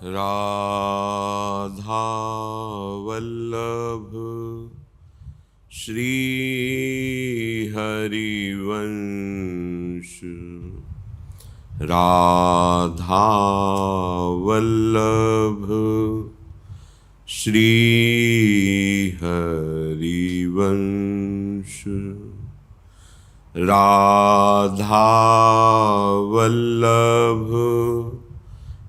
राधा वल्लभ श्री हरिवंश। राधा वल्लभ श्री हरिवंश। राधा वल्लभ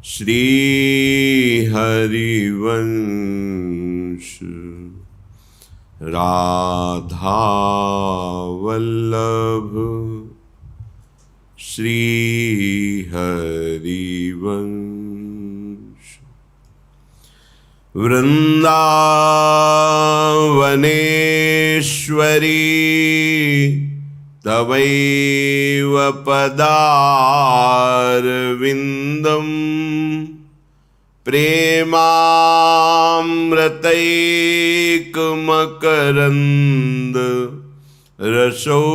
श्री हरिवंश। राधा वल्लभ श्री हरिवंश। वृंदावनेश्वरी तवैव पदारविन्दम् प्रेमामृतैकमकरन्द रसौघपूर्णम्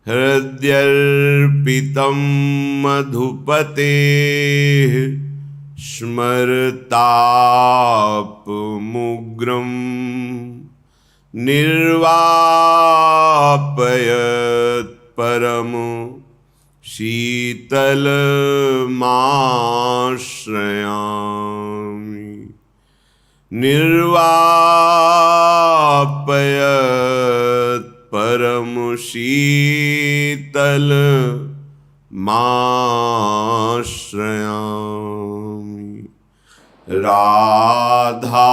हृद्यर्पितं मधुपतेः स्मरतापमुग्रम् निर्वापयत् परम शीतलमाश्रयामि। निर्वापयत् परम शीतलमाश्रयामि। राधा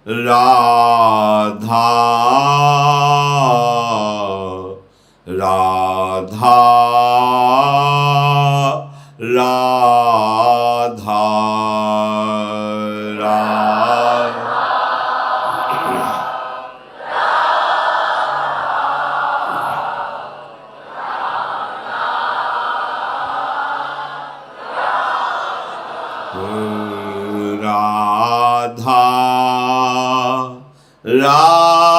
राधा राधा राधा राधा राधा राधा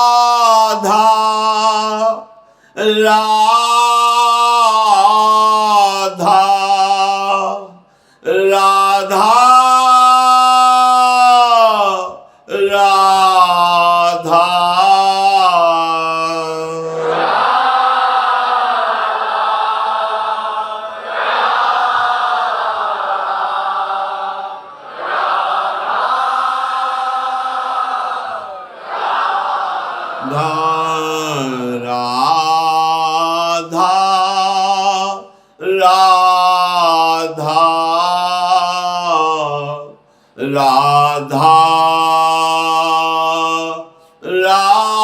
राधा राधा राधा राधा राधा राधा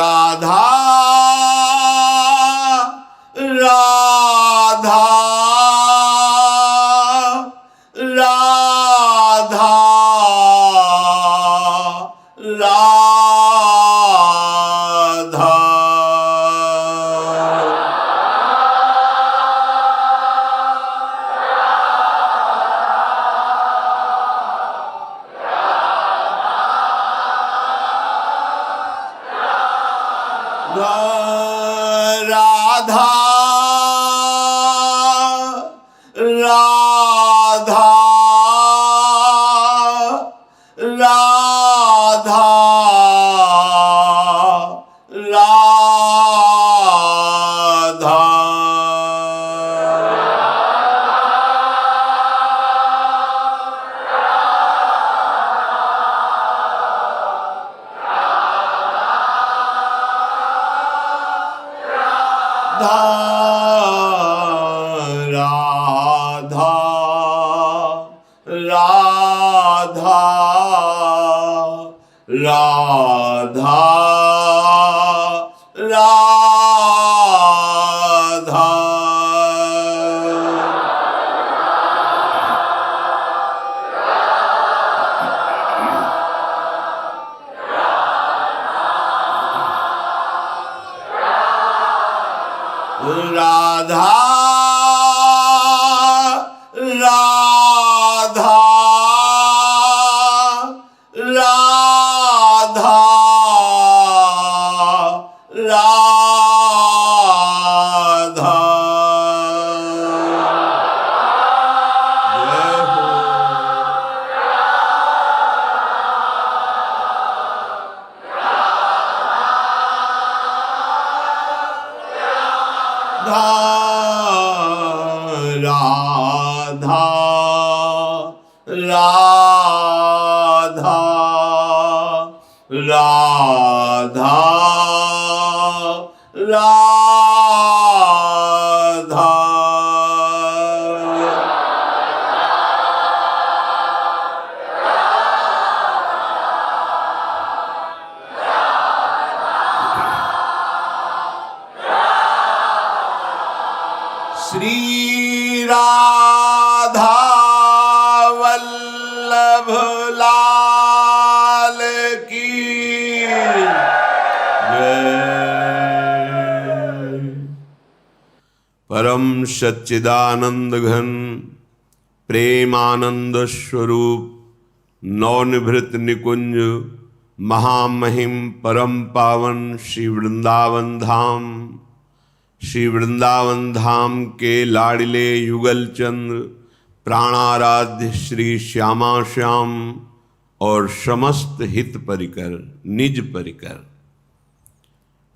राधा राधा राधा राधा राधा राधा राधा राधा राधा राधा राधा राधा राधा राधा जय हो राधा राधा राधा राधा श्री राधा वल्लभ लाल की जय। परम सच्चिदानंद घन प्रेमानंद स्वरूप नवनिभृत निकुंज महामहिम परम पावन श्री वृंदावन धाम, श्री वृंदावन धाम के लाडले युगल चंद्र प्राणाराध्य श्री श्यामा श्याम और समस्त हित परिकर निज परिकर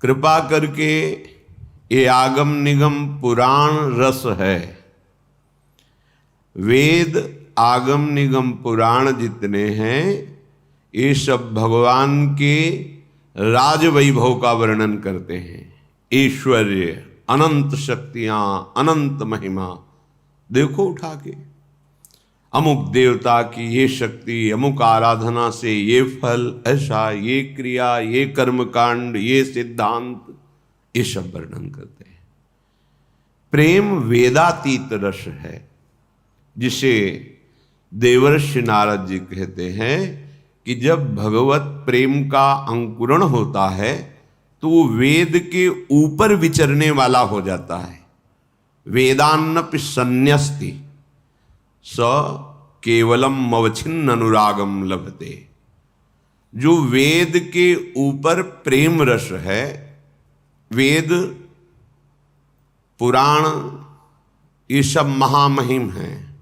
कृपा करके ये आगम निगम पुराण रस है। वेद आगम निगम पुराण जितने हैं ये सब भगवान के राज वैभव का वर्णन करते हैं। ऐश्वर्य, अनंत शक्तियां, अनंत महिमा। देखो उठा के अमुक देवता की ये शक्ति, अमुक आराधना से ये फल, ऐसा ये क्रिया, ये कर्मकांड, ये सिद्धांत, ये सब वर्णन करते हैं। प्रेम वेदातीत रस है जिसे देवर्षि नारद जी कहते हैं कि जब भगवत प्रेम का अंकुरण होता है तो वो वेद के ऊपर विचरने वाला हो जाता है। वेदान्नपि संन्यस्ति स केवलम मवच्छिन्न अनुरागम लभते। जो वेद के ऊपर प्रेम रस है, वेद पुराण ये सब महामहिम हैं,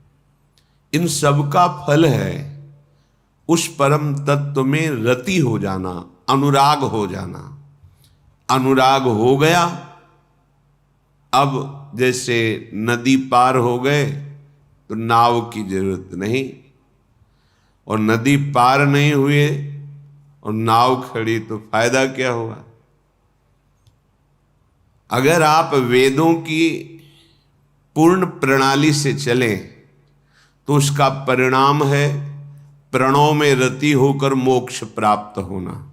इन सब का फल है उस परम तत्व में रति हो जाना, अनुराग हो जाना। अनुराग हो गया, अब जैसे नदी पार हो गए तो नाव की जरूरत नहीं, और नदी पार नहीं हुए और नाव खड़ी तो फायदा क्या हुआ। अगर आप वेदों की पूर्ण प्रणाली से चलें तो उसका परिणाम है प्रणव में रति होकर मोक्ष प्राप्त होना।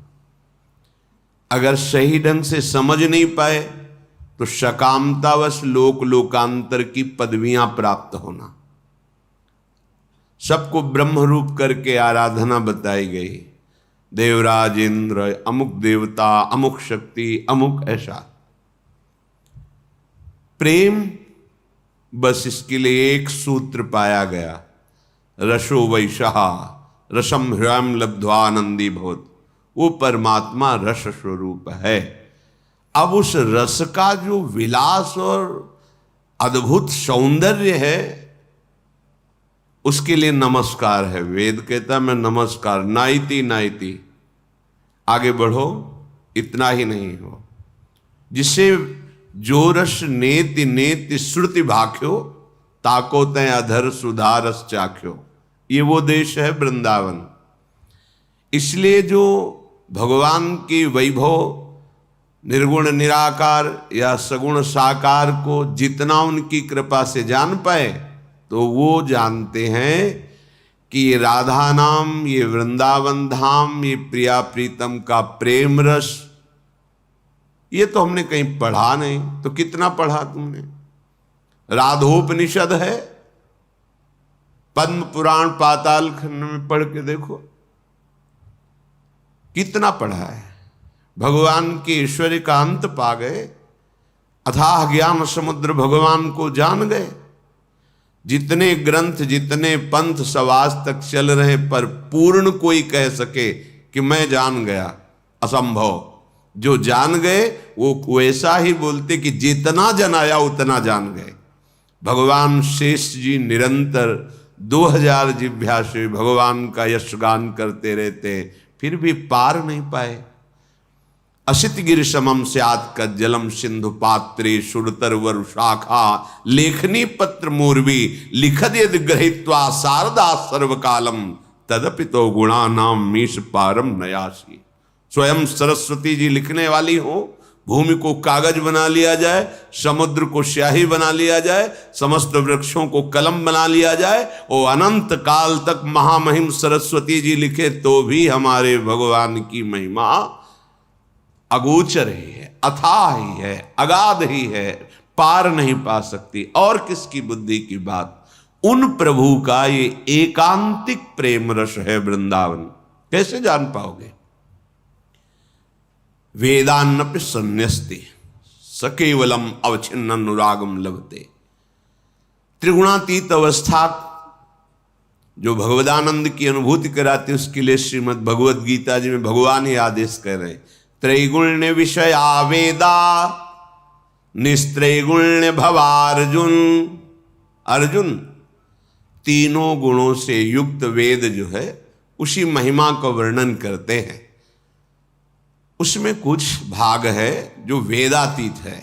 अगर सही ढंग से समझ नहीं पाए तो सकामतावश लोक लोकांतर की पदवियां प्राप्त होना। सबको ब्रह्म रूप करके आराधना बताई गई, देवराज इंद्र, अमुक देवता, अमुक शक्ति, अमुक ऐसा। प्रेम बस इसके लिए एक सूत्र पाया गया, रसो वैशः रसम हृदयम लब्ध्वानंदी भवत्। वो परमात्मा रस स्वरूप है। अब उस रस का जो विलास और अद्भुत सौंदर्य है उसके लिए नमस्कार है। वेद कहता मैं नमस्कार, नाइति नाइति, आगे बढ़ो, इतना ही नहीं हो। जिसे जो रस नेति नेति श्रुति भाख्यो, ताको तय अधर सुधारस चाख्यो। ये वो देश है वृंदावन। इसलिए जो भगवान के वैभव निर्गुण निराकार या सगुण साकार को जितना उनकी कृपा से जान पाए तो वो जानते हैं कि ये राधा नाम, ये वृंदावन धाम, ये प्रिया प्रीतम का प्रेम रस, ये तो हमने कहीं पढ़ा नहीं। तो कितना पढ़ा तुमने? राधोपनिषद है, पद्म पुराण पाताल खंड में पढ़ के देखो कितना पढ़ा है। भगवान के ऐश्वर्य का अंत पा गए, अथाह ज्ञान समुद्र भगवान को जान गए। जितने ग्रंथ, जितने पंथ समाज तक चल रहे, पर पूर्ण कोई कह सके कि मैं जान गया, असंभव। जो जान गए वो वैसा ही बोलते कि जितना जनाया उतना जान गए। भगवान शेष जी निरंतर 2000 जिह्वा से भगवान का यशगान करते रहते, फिर भी पार नहीं पाए। असित गिर समम स्यात् कज्जलम सिंधु पात्रे सुरतर वर शाखा लेखनी पत्र मूर्वी लिखद यद ग्रहीत्वा शारदा सर्वकालम तदपि तो गुणा नाम मीश पारम नयासी। स्वयं सरस्वती जी लिखने वाली हो, भूमि को कागज बना लिया जाए, समुद्र को स्याही बना लिया जाए, समस्त वृक्षों को कलम बना लिया जाए, और अनंत काल तक महामहिम सरस्वती जी लिखे तो भी हमारे भगवान की महिमा अगोचर ही है, अथाह ही है, अगाध ही है, पार नहीं पा सकती। और किसकी बुद्धि की बात? उन प्रभु का ये एकांतिक प्रेम रस है वृंदावन। कैसे जान पाओगे? वेदान्नपि सन्यस्ते सकेवलम अवच्छिन्न अनुरागम लभते। त्रिगुणातीत अवस्था जो भगवदानंद की अनुभूति कराती, उसके लिए श्रीमद् भगवद गीता जी में भगवान ही आदेश कर रहे हैं, त्रैगुण्य विषया वेदा निस्त्रैगुण्य भवार्जुन। अर्जुन, तीनों गुणों से युक्त वेद जो है उसी महिमा का वर्णन करते हैं। उसमें कुछ भाग है जो वेदातीत है,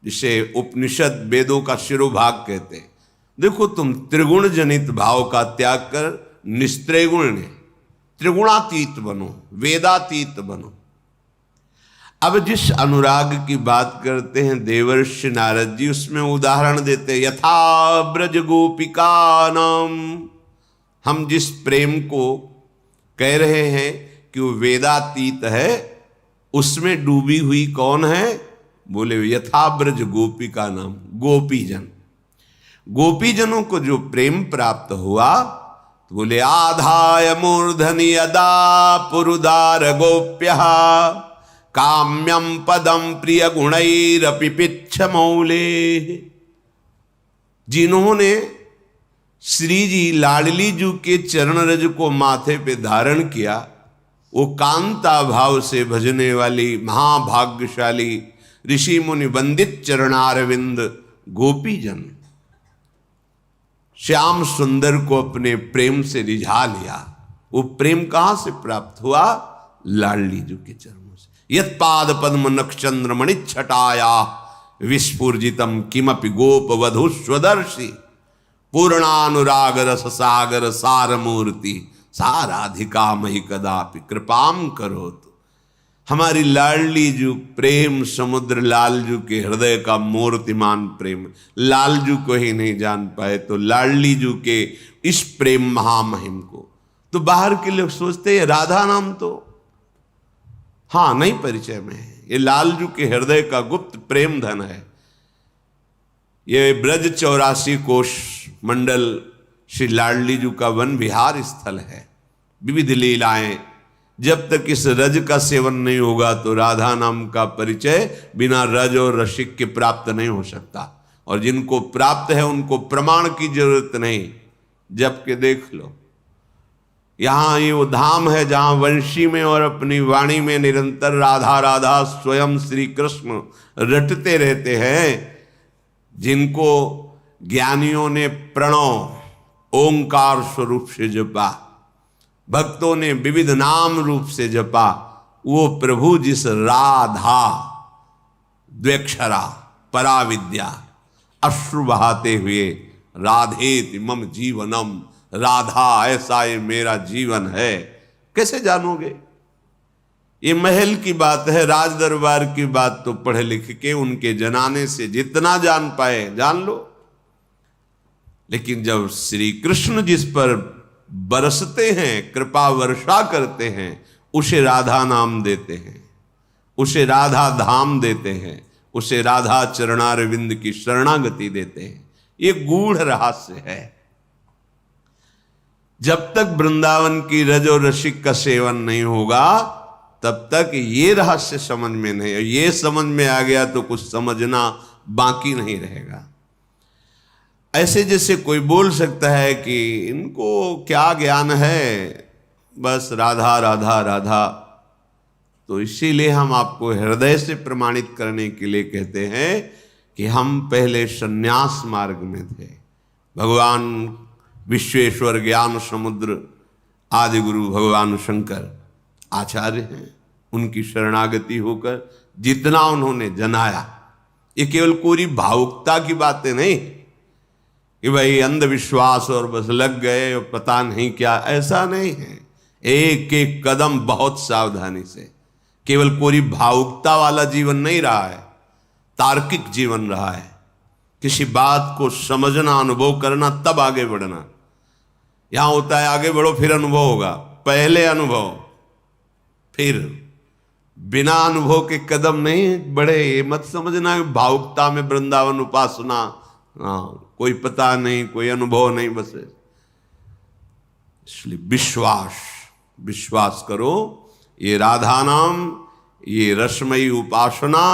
जिसे उपनिषद वेदों का शिरोभाग कहते हैं। देखो, तुम त्रिगुण जनित भाव का त्याग कर निस्त्रैगुण्य त्रिगुणातीत बनो, वेदातीत बनो। अब जिस अनुराग की बात करते हैं देवर्षि नारद जी, उसमें उदाहरण देते हैं, यथा ब्रज गोपिका नाम। हम जिस प्रेम को कह रहे हैं कि वो वेदातीत है, उसमें डूबी हुई कौन है? बोले यथा ब्रज गोपिका नाम, गोपीजन। गोपीजनों को जो प्रेम प्राप्त हुआ, तो बोले आधाय मूर्धनि यदा पुरुदार गोप्य काम्यम पदम प्रिय गुणैरपि पिच्छ मौले। जिन्होंने श्री जी लाडली जी के चरण रज को माथे पे धारण किया, वो कांता भाव से भजने वाली महाभाग्यशाली ऋषि मुनि वंदित चरणारविंद गोपीजन श्याम सुंदर को अपने प्रेम से रिझा लिया। वो प्रेम कहां से प्राप्त हुआ? लाडली जी के चरणों से। यत पाद पद्म नक्षचंद्र मणिच्छटाया विस्फुर्जितम किमपि गोप वधु स्वदर्शी पूर्णानुराग रस सागर सार मूर्ति साराधिका मही कदापि कृपाम करो। तो हमारी लाडली जू प्रेम समुद्र लालजू के हृदय का मूर्तिमान प्रेम, लालजू को ही नहीं जान पाए तो लाडली जू के इस प्रेम महामहिम को तो बाहर के लोग सोचते हैं राधा नाम तो हाँ नहीं परिचय में है, ये लालजू के हृदय का गुप्त प्रेम धन है। ये ब्रज 84 कोश मंडल श्री लाडली जू का वन विहार स्थल है। विविध लीलाएं, जब तक इस रज का सेवन नहीं होगा तो राधा नाम का परिचय बिना रज और रसिक के प्राप्त नहीं हो सकता। और जिनको प्राप्त है उनको प्रमाण की जरूरत नहीं, जबकि देख लो यहाँ ये वो धाम है जहाँ वंशी में और अपनी वाणी में निरंतर राधा राधा स्वयं श्री कृष्ण रटते रहते हैं, जिनको ज्ञानियों ने प्रणव ओंकार स्वरूप से जपा, भक्तों ने विविध नाम रूप से जपा। वो प्रभु जिस राधा द्व्यक्षरा पराविद्या अश्रु बहाते हुए राधेति मम जीवनम, राधा ऐसा ये मेरा जीवन है, कैसे जानोगे? ये महल की बात है, राज दरबार की बात तो पढ़ लिख के उनके जनाने से जितना जान पाए जान लो। लेकिन जब श्री कृष्ण जिस पर बरसते हैं, कृपा वर्षा करते हैं, उसे राधा नाम देते हैं, उसे राधा धाम देते हैं, उसे राधा चरणारविंद की शरणागति देते हैं। ये गूढ़ रहस्य है। जब तक वृंदावन की रज और रसिक का सेवन नहीं होगा तब तक ये रहस्य समझ में नहीं, ये समझ में आ गया तो कुछ समझना बाकी नहीं रहेगा। ऐसे जैसे कोई बोल सकता है कि इनको क्या ज्ञान है, बस राधा राधा राधा। तो इसीलिए हम आपको हृदय से प्रमाणित करने के लिए कहते हैं कि हम पहले संन्यास मार्ग में थे। भगवान विश्वेश्वर ज्ञान समुद्र आदि गुरु भगवान शंकर आचार्य हैं, उनकी शरणागति होकर जितना उन्होंने जनाया, ये केवल कोरी भावुकता की बातें नहीं कि भाई अंधविश्वास और बस लग गए और पता नहीं क्या, ऐसा नहीं है। एक एक कदम बहुत सावधानी से, केवल कोरी भावुकता वाला जीवन नहीं रहा है, तार्किक जीवन रहा है। किसी बात को समझना, अनुभव करना, तब आगे बढ़ना। यहां होता है आगे बढ़ो फिर अनुभव होगा, पहले अनुभव फिर। बिना अनुभव के कदम नहीं बढ़े। ये मत समझना भावुकता में वृंदावन उपासना, कोई पता नहीं, कोई अनुभव नहीं, बस। इसलिए विश्वास करो, ये राधा नाम, ये रसमयी उपासना,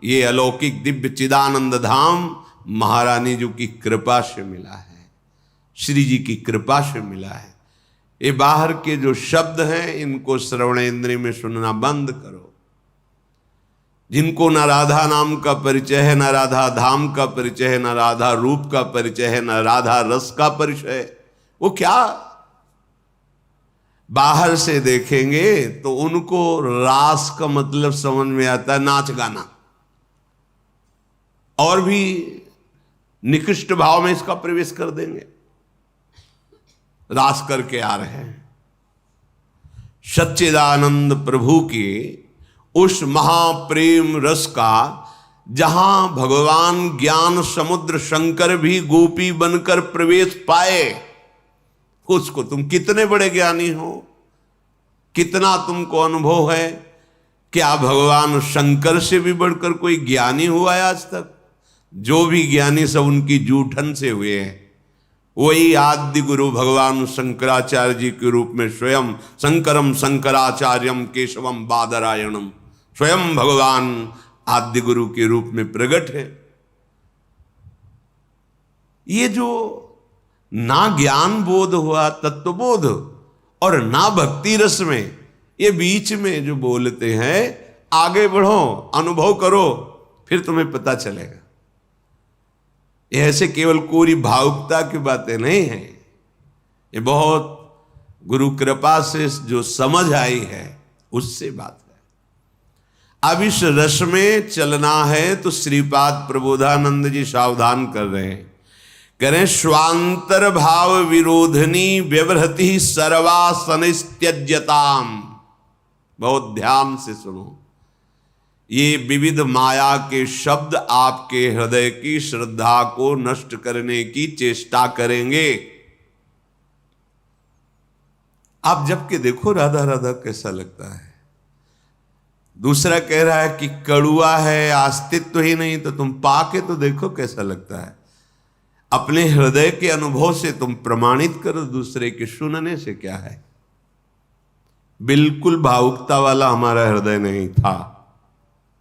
ये अलौकिक दिव्य चिदानंद धाम महारानी जी की कृपा से मिला है, श्री जी की कृपा से मिला है। ये बाहर के जो शब्द हैं इनको श्रवणेंद्रिय में सुनना बंद करो। जिनको न राधा नाम का परिचय है, न राधा धाम का परिचय है, न राधा रूप का परिचय है, न राधा रस का परिचय है, वो क्या बाहर से देखेंगे तो उनको रास का मतलब समझ में आता है, नाच गाना, और भी निकृष्ट भाव में इसका प्रवेश कर देंगे। रास करके आ रहे हैं। सच्चिदानंद प्रभु के उस महाप्रेम रस का, जहां भगवान ज्ञान समुद्र शंकर भी गोपी बनकर प्रवेश पाए, उसको तुम कितने बड़े ज्ञानी हो, कितना तुमको अनुभव है। क्या भगवान शंकर से भी बढ़कर कोई ज्ञानी हुआ है आज तक? जो भी ज्ञानी सब उनकी जूठन से हुए हैं। वही आदि गुरु भगवान शंकराचार्य जी के रूप में स्वयं शंकरम शंकराचार्यम केशवम बादरायणम, स्वयं भगवान आदि गुरु के रूप में प्रकट है। ये जो ना ज्ञान बोध हुआ, तत्वबोध, और ना भक्ति रस में, ये बीच में जो बोलते हैं, आगे बढ़ो, अनुभव करो, फिर तुम्हें पता चलेगा। ये ऐसे केवल कोरी भावुकता की बातें नहीं है। ये बहुत गुरु कृपा से जो समझ आई है उससे बात है। अब इस रस में चलना है तो श्रीपाद प्रबोधानंद जी सावधान कर रहे हैं, करें स्वांतर भाव विरोधनी व्यवहृति सर्वासनस्त्यज्यताम। बहुत ध्यान से सुनो, ये विविध माया के शब्द आपके हृदय की श्रद्धा को नष्ट करने की चेष्टा करेंगे। आप जबकि देखो राधा राधा कैसा लगता है। दूसरा कह रहा है कि कड़ुआ है, अस्तित्व ही नहीं, तो तुम पाके तो देखो कैसा लगता है। अपने हृदय के अनुभव से तुम प्रमाणित करो, दूसरे के सुनने से क्या है। बिल्कुल भावुकता वाला हमारा हृदय नहीं था,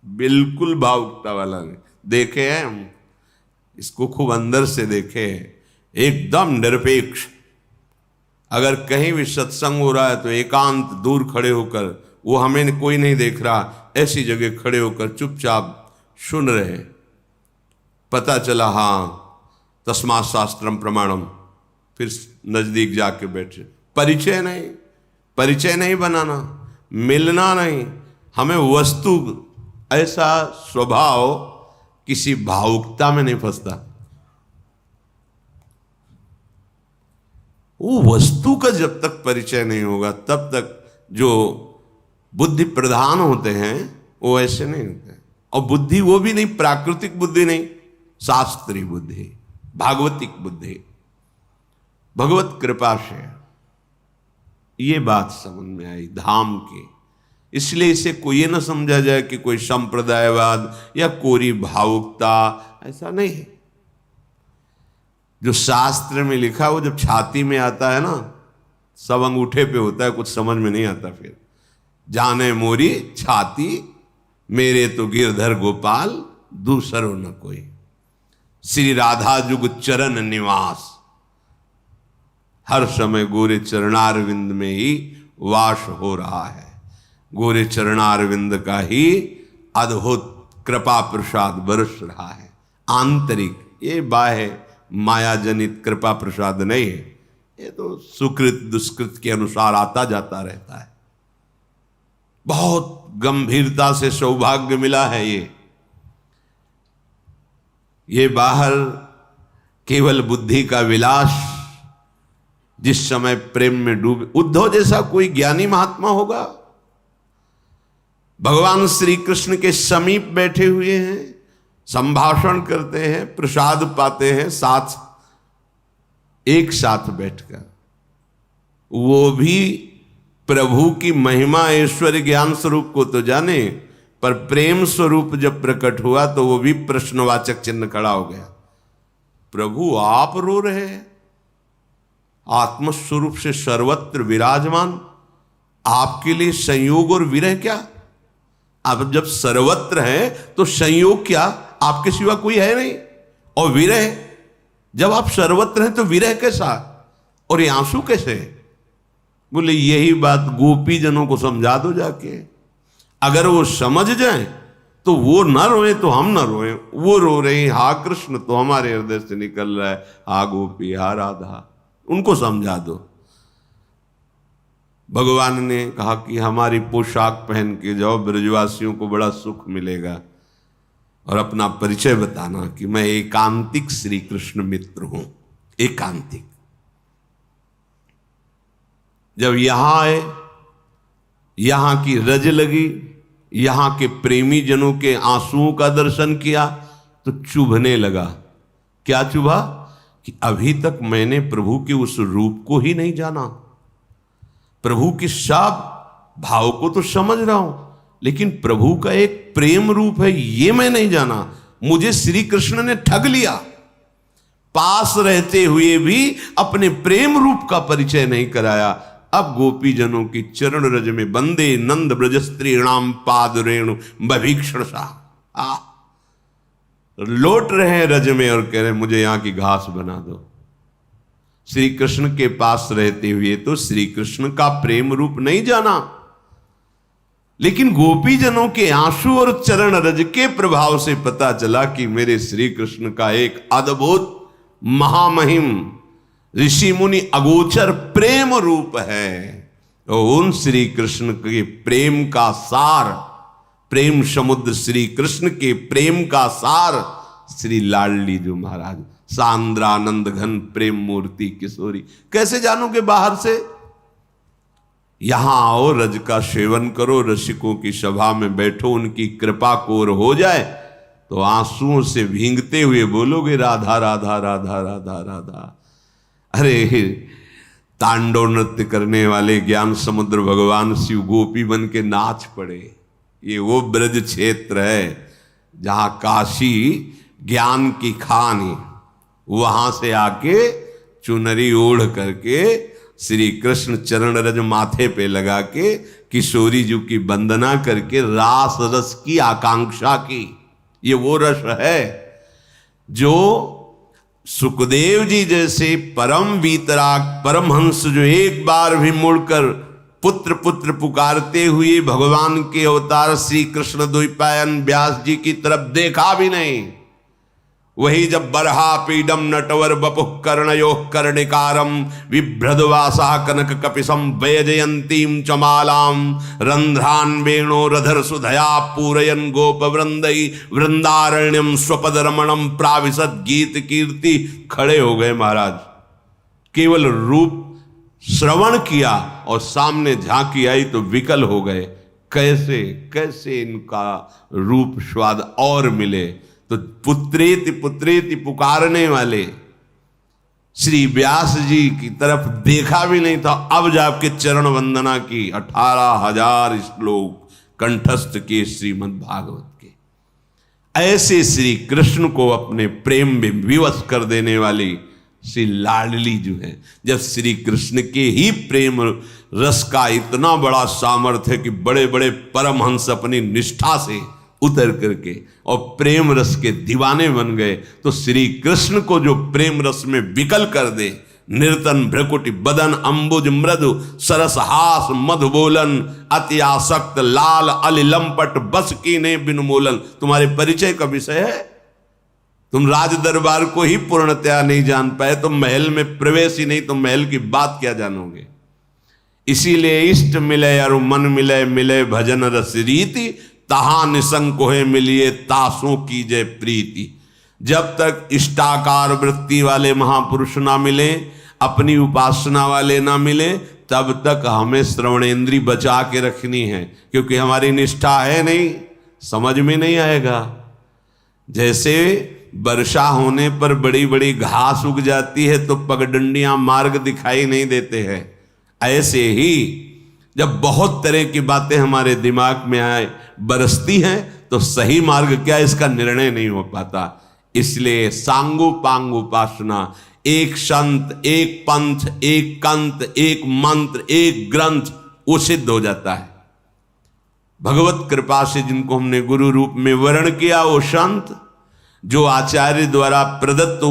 बिल्कुल भावुकता वाला नहीं। देखे हैं हम इसको, खूब अंदर से देखे हैं, एकदम निरपेक्ष। अगर कहीं भी सत्संग हो रहा है तो एकांत दूर खड़े होकर, वो हमें कोई नहीं देख रहा, ऐसी जगह खड़े होकर चुपचाप सुन रहे। पता चला हाँ तस्मात् शास्त्रम प्रमाणम, फिर नजदीक जाके बैठे। परिचय नहीं बनाना, मिलना नहीं, हमें वस्तु, ऐसा स्वभाव किसी भावुकता में नहीं फंसता। वो वस्तु का जब तक परिचय नहीं होगा तब तक जो बुद्धि प्रधान होते हैं वो ऐसे नहीं होते। और बुद्धि वो भी नहीं प्राकृतिक बुद्धि नहीं, शास्त्रीय बुद्धि, भागवतिक बुद्धि, भगवत कृपा से। ये बात समझ में आई धाम की। इसलिए इसे कोई ये न समझा जाए कि कोई संप्रदायवाद या कोरी भावुकता, ऐसा नहीं है। जो शास्त्र में लिखा वो जब छाती में आता है ना, सब अंगूठे पे होता है, कुछ समझ में नहीं आता। फिर जाने मोरी छाती, मेरे तो गिरधर गोपाल, दूसरो न कोई। श्री राधा जुग चरण निवास, हर समय गोरे चरणारविंद में ही वास हो रहा है। गोरे चरणारविंद का ही अद्भुत कृपा प्रसाद बरस रहा है। आंतरिक, ये बाह्य माया जनित कृपा प्रसाद नहीं है। ये तो सुकृत दुष्कृत के अनुसार आता जाता रहता है। बहुत गंभीरता से सौभाग्य मिला है ये बाहर केवल बुद्धि का विलास। जिस समय प्रेम में डूबे, उद्धव जैसा कोई ज्ञानी महात्मा होगा, भगवान श्री कृष्ण के समीप बैठे हुए हैं, संभाषण करते हैं, प्रसाद पाते हैं, साथ एक साथ बैठकर। वो भी प्रभु की महिमा ऐश्वर्य ज्ञान स्वरूप को तो जाने, पर प्रेम स्वरूप जब प्रकट हुआ तो वो भी प्रश्नवाचक चिन्ह खड़ा हो गया। प्रभु आप रो रहे हैं, आत्मस्वरूप से सर्वत्र विराजमान, आपके लिए संयोग और विरह क्या? आप जब सर्वत्र हैं तो संयोग क्या? आपके सिवा कोई है नहीं। और विरह, जब आप सर्वत्र हैं तो विरह कैसा? और ये आंसू कैसे? बोले यही बात गोपी जनों को समझा दो जाके। अगर वो समझ जाएं तो वो न रोए तो हम न रोए। वो रो रहे हैं, हा कृष्ण, तो हमारे हृदय से निकल रहा है हा गोपी, हा राधा। उनको समझा दो। भगवान ने कहा कि हमारी पोशाक पहन के जाओ, ब्रजवासियों को बड़ा सुख मिलेगा, और अपना परिचय बताना कि मैं एकांतिक श्री कृष्ण मित्र हूं। एकांतिक। जब यहां आए, यहां की रज लगी, यहां के प्रेमी जनों के आंसुओं का दर्शन किया तो चुभने लगा। क्या चुभा? कि अभी तक मैंने प्रभु के उस रूप को ही नहीं जाना। प्रभु के सब भाव को तो समझ रहा हूं, लेकिन प्रभु का एक प्रेम रूप है ये मैं नहीं जाना। मुझे श्री कृष्ण ने ठग लिया। पास रहते हुए भी अपने प्रेम रूप का परिचय नहीं कराया। अब गोपी जनों की चरण रज में बंदे नंद ब्रज स्त्रीणाम पाद रेणु बभीक्षण सा लौट रहे हैं रज में और कह रहे मुझे यहां की घास बना दो। श्री कृष्ण के पास रहते हुए तो श्री कृष्ण का प्रेम रूप नहीं जाना, लेकिन गोपी जनों के आंसू और चरण रज के प्रभाव से पता चला कि मेरे श्री कृष्ण का एक अद्भुत महामहिम ऋषि मुनि अगोचर प्रेम रूप है। और उन श्री कृष्ण के प्रेम का सार, प्रेम समुद्र श्री कृष्ण के प्रेम का सार श्री लाडली जो महाराज, सांद्रानंद घन प्रेम मूर्ति किशोरी। कैसे जानोगे बाहर से? यहां आओ, रज का सेवन करो, रसिकों की सभा में बैठो, उनकी कृपा कोर हो जाए तो आंसुओं से भींगते हुए बोलोगे राधा राधा राधा राधा राधा। अरे तांडव नृत्य करने वाले ज्ञान समुद्र भगवान शिव गोपी बन के नाच पड़े। ये वो ब्रज क्षेत्र है जहां काशी ज्ञान की खान है। वहां से आके चुनरी ओढ़ करके श्री कृष्ण चरण रज माथे पे लगा के किशोरी जी की वंदना करके रास रस की आकांक्षा की। ये वो रस है जो सुखदेव जी जैसे परम वीतराग परमहंस जो एक बार भी मुड़कर पुत्र पुत्र पुकारते हुए भगवान के अवतार श्री कृष्ण द्वैपायन व्यास जी की तरफ देखा भी नहीं, वही जब बरहा पीडम नटवर बपुः कर्णयोः कर्णिकारम विभ्रदवासा कनक कपिसम वैजयंतीम चमालाम रंध्रान वेणो रधर सुधया पूरयन गोप वृंदई वृंदारण्यम स्वपद रमणम प्राविशद गीत कीर्ति। खड़े हो गए महाराज, केवल रूप श्रवण किया और सामने झांकी आई तो विकल हो गए, कैसे कैसे इनका रूप स्वाद और मिले। तो पुत्रेति पुत्रेति पुकारने वाले श्री व्यास जी की तरफ देखा भी नहीं था, अब जाके चरण वंदना की। 18,000 श्लोक कंठस्थ के श्रीमद् भागवत के। ऐसे श्री कृष्ण को अपने प्रेम में विवश कर देने वाली श्री लाडली जो है, जब श्री कृष्ण के ही प्रेम रस का इतना बड़ा सामर्थ्य है कि बड़े बड़े परमहंस अपनी निष्ठा से उतर करके और प्रेम रस के दीवाने बन गए, तो श्री कृष्ण को जो प्रेम रस में विकल कर दे, निर्तन भ्रकुटि बदन अम्बुज मृदु सरस हास मधु बोलन अति आसक्त लाल अलिलंपट बस की ने बिनु मोलन। तुम्हारे परिचय का विषय है, तुम राज दरबार को ही पूर्णतया नहीं जान पाए, तुम महल में प्रवेश ही नहीं, तुम महल की बात क्या जानोगे। इसीलिए इष्ट मिले और मन मिले, मिले भजन रस रीति, तहा निसंकोहे मिलिए तासों की जय प्रीति। जब तक इष्टाकार वृत्ति वाले महापुरुष ना मिले, अपनी उपासना वाले ना मिले, तब तक हमें श्रवणेन्द्री बचा के रखनी है, क्योंकि हमारी निष्ठा है नहीं, समझ में नहीं आएगा। जैसे वर्षा होने पर बड़ी बड़ी घास उग जाती है तो पगडंडियां मार्ग दिखाई नहीं देते हैं, ऐसे ही जब बहुत तरह की बातें हमारे दिमाग में आए बरसती हैं तो सही मार्ग क्या इसका निर्णय नहीं हो पाता। इसलिए सांगु पांग उपासना, एक संत, एक पंथ, एक कंत, एक मंत्र, एक ग्रंथ, वो सिद्ध हो जाता है। भगवत कृपा से जिनको हमने गुरु रूप में वर्ण किया, वो संत जो आचार्य द्वारा प्रदत्त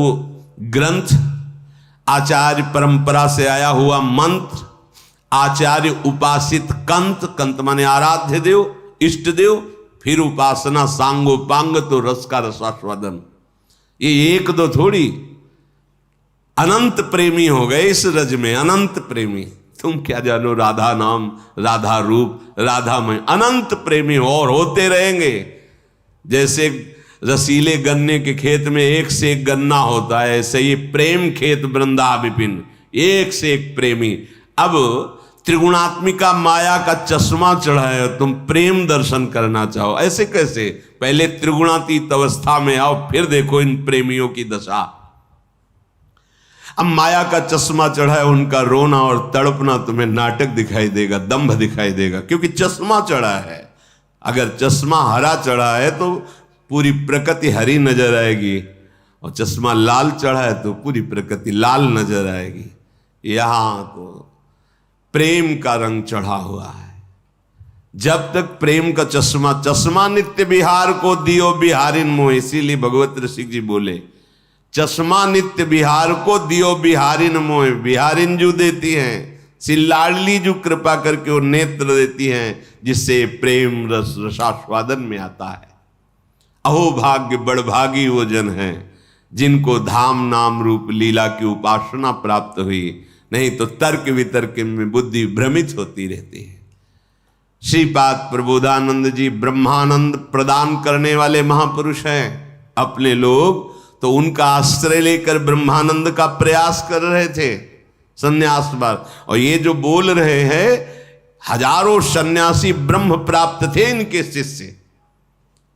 ग्रंथ, आचार्य परंपरा से आया हुआ मंत्र, आचार्य उपासित कंत, कंत माने आराध्य देव, इष्ट देव, फिर उपासना सांगोपांग तो रस का रसास्वादन। ये एक दो थोड़ी, अनंत प्रेमी हो गए इस रज में, अनंत प्रेमी। तुम क्या जानो राधा नाम, राधा रूप, राधामय, अनंत प्रेमी हो और होते रहेंगे। जैसे रसीले गन्ने के खेत में एक से एक गन्ना होता है, ऐसे ये प्रेम खेत वृंदा विपिन, एक से एक प्रेमी। अब त्रिगुणात्मिका माया का चश्मा चढ़ा है, तुम प्रेम दर्शन करना चाहो, ऐसे कैसे? पहले त्रिगुणातीत अवस्था में आओ, फिर देखो इन प्रेमियों की दशा। अब माया का चश्मा चढ़ा है, उनका रोना और तड़पना तुम्हें नाटक दिखाई देगा, दंभ दिखाई देगा, क्योंकि चश्मा चढ़ा है। अगर चश्मा हरा चढ़ा है तो पूरी प्रकृति हरी नजर आएगी, और चश्मा लाल चढ़ा है तो पूरी प्रकृति लाल नजर आएगी। यहां तो प्रेम का रंग चढ़ा हुआ है। जब तक प्रेम का चश्मा, चश्मा नित्य बिहार को दियो बिहारिन मोह, इसीलिए भगवत ऋषि जी बोले चश्मा नित्य बिहार को दियो बिहारिन मोह। बिहारिन जो देती हैं, श्री लाडली जो कृपा करके वो नेत्र देती हैं, जिससे प्रेम रस रसास्वादन में आता है। अहो भाग्य बड़भागी वो जन हैं जिनको धाम नाम रूप लीला की उपासना प्राप्त हुई, नहीं तो तर्क वितर्क में बुद्धि भ्रमित होती रहती है। श्रीपाद प्रबोधानंद जी ब्रह्मानंद प्रदान करने वाले महापुरुष हैं। अपने लोग तो उनका आश्रय लेकर ब्रह्मानंद का प्रयास कर रहे थे संन्यास बार, और ये जो बोल रहे हैं, हजारों सन्यासी ब्रह्म प्राप्त थे इनके शिष्य।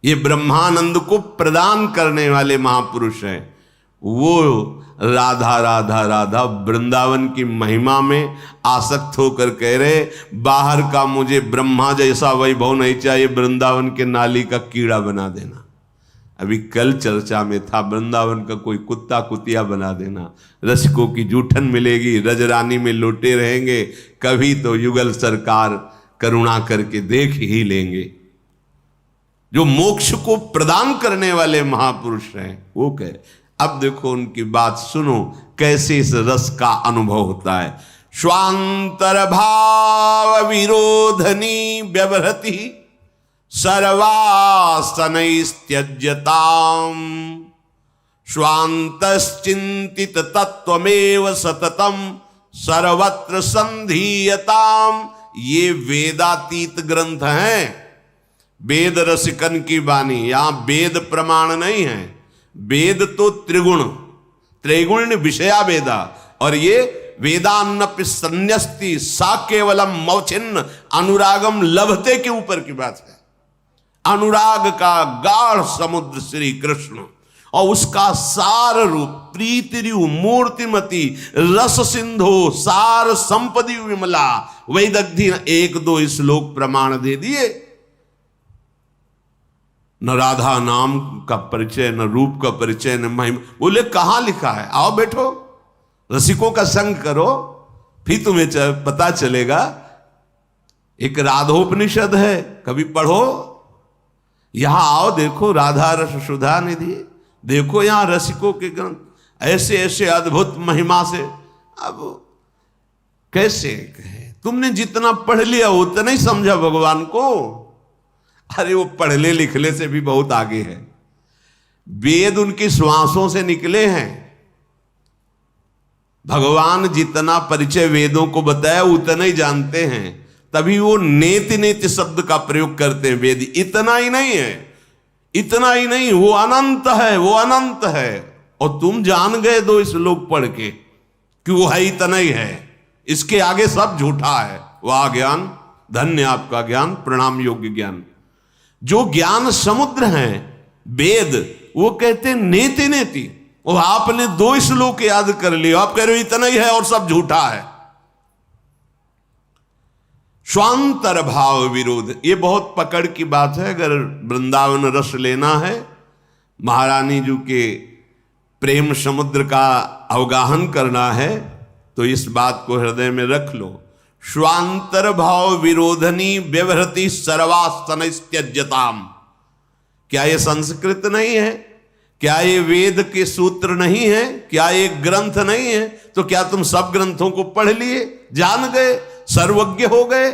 ये ब्रह्मानंद को प्रदान करने वाले महापुरुष हैं। वो राधा राधा राधा वृंदावन की महिमा में आसक्त होकर कह रहे, बाहर का मुझे ब्रह्मा जैसा वैभव नहीं चाहिए, वृंदावन के नाली का कीड़ा बना देना। अभी कल चर्चा में था, वृंदावन का कोई कुत्ता कुतिया बना देना, रसिकों की जूठन मिलेगी, रजरानी में लोटे रहेंगे, कभी तो युगल सरकार करुणा करके देख ही लेंगे। जो मोक्ष को प्रदान करने वाले महापुरुष हैं वो कह, अब देखो उनकी बात सुनो, कैसे इस रस का अनुभव होता है। स्वांतर भाव विरोधनी व्यवहति सर्वासनैस्त्यज्यताम स्वांतश्चिंतित तत्वमेव सततम सर्वत्र संधीयताम। ये वेदातीत ग्रंथ हैं, वेद रसिकन की वाणी। यहां वेद प्रमाण नहीं है, वेद तो त्रिगुण, त्रैगुण विषया वेदा, और ये वेदान्नपि संन्यस्ति सा केवलम मौचिन्न, अनुरागम लभते के ऊपर की बात है। अनुराग का गाढ़ समुद्र श्री कृष्ण और उसका सार रूप प्रीतिरु मूर्तिमती रस सिंधु सार संपदि विमला। वैदग्धी ने 1-2 श्लोक प्रमाण दे दिए। न राधा नाम का परिचय, न रूप का परिचय, न महिमा। बोले कहां लिखा है? आओ बैठो, रसिकों का संग करो, फिर तुम्हें पता चलेगा। एक राधोपनिषद है, कभी पढ़ो। यहां आओ, देखो राधा रस सुधा निधि, देखो यहां रसिकों के ग्रंथ, ऐसे ऐसे अद्भुत महिमा से। अब कैसे कहे, तुमने जितना पढ़ लिया उतना ही समझा भगवान को। अरे वो पढ़ले लिखले से भी बहुत आगे है। वेद उनकी श्वासों से निकले हैं। भगवान जितना परिचय वेदों को बताया उतना ही जानते हैं, तभी वो नेति नेति शब्द का प्रयोग करते हैं। वेद इतना ही नहीं है, इतना ही नहीं, वो अनंत है, वो अनंत है। और तुम जान गए 2 श्लोक पढ़ के कि वो है इतना ही है, इसके आगे सब झूठा है। वाह ज्ञान, धन्य आपका ज्ञान, प्रणाम योग्य ज्ञान। जो ज्ञान समुद्र है वेद, वो कहते नेति नेति। और आपने 2 श्लोक याद कर लिए, आप कह रहे हो इतना ही है और सब झूठा है। स्वांतर भाव विरोध, ये बहुत पकड़ की बात है। अगर वृंदावन रस लेना है, महारानी जी के प्रेम समुद्र का अवगाहन करना है, तो इस बात को हृदय में रख लो। स्वांतर भाव विरोधनी व्यवहृति सर्वास्तनस्त्यज्यताम। क्या ये संस्कृत नहीं है? क्या ये वेद के सूत्र नहीं है? क्या ये ग्रंथ नहीं है? तो क्या तुम सब ग्रंथों को पढ़ लिए, जान गए, सर्वज्ञ हो गए?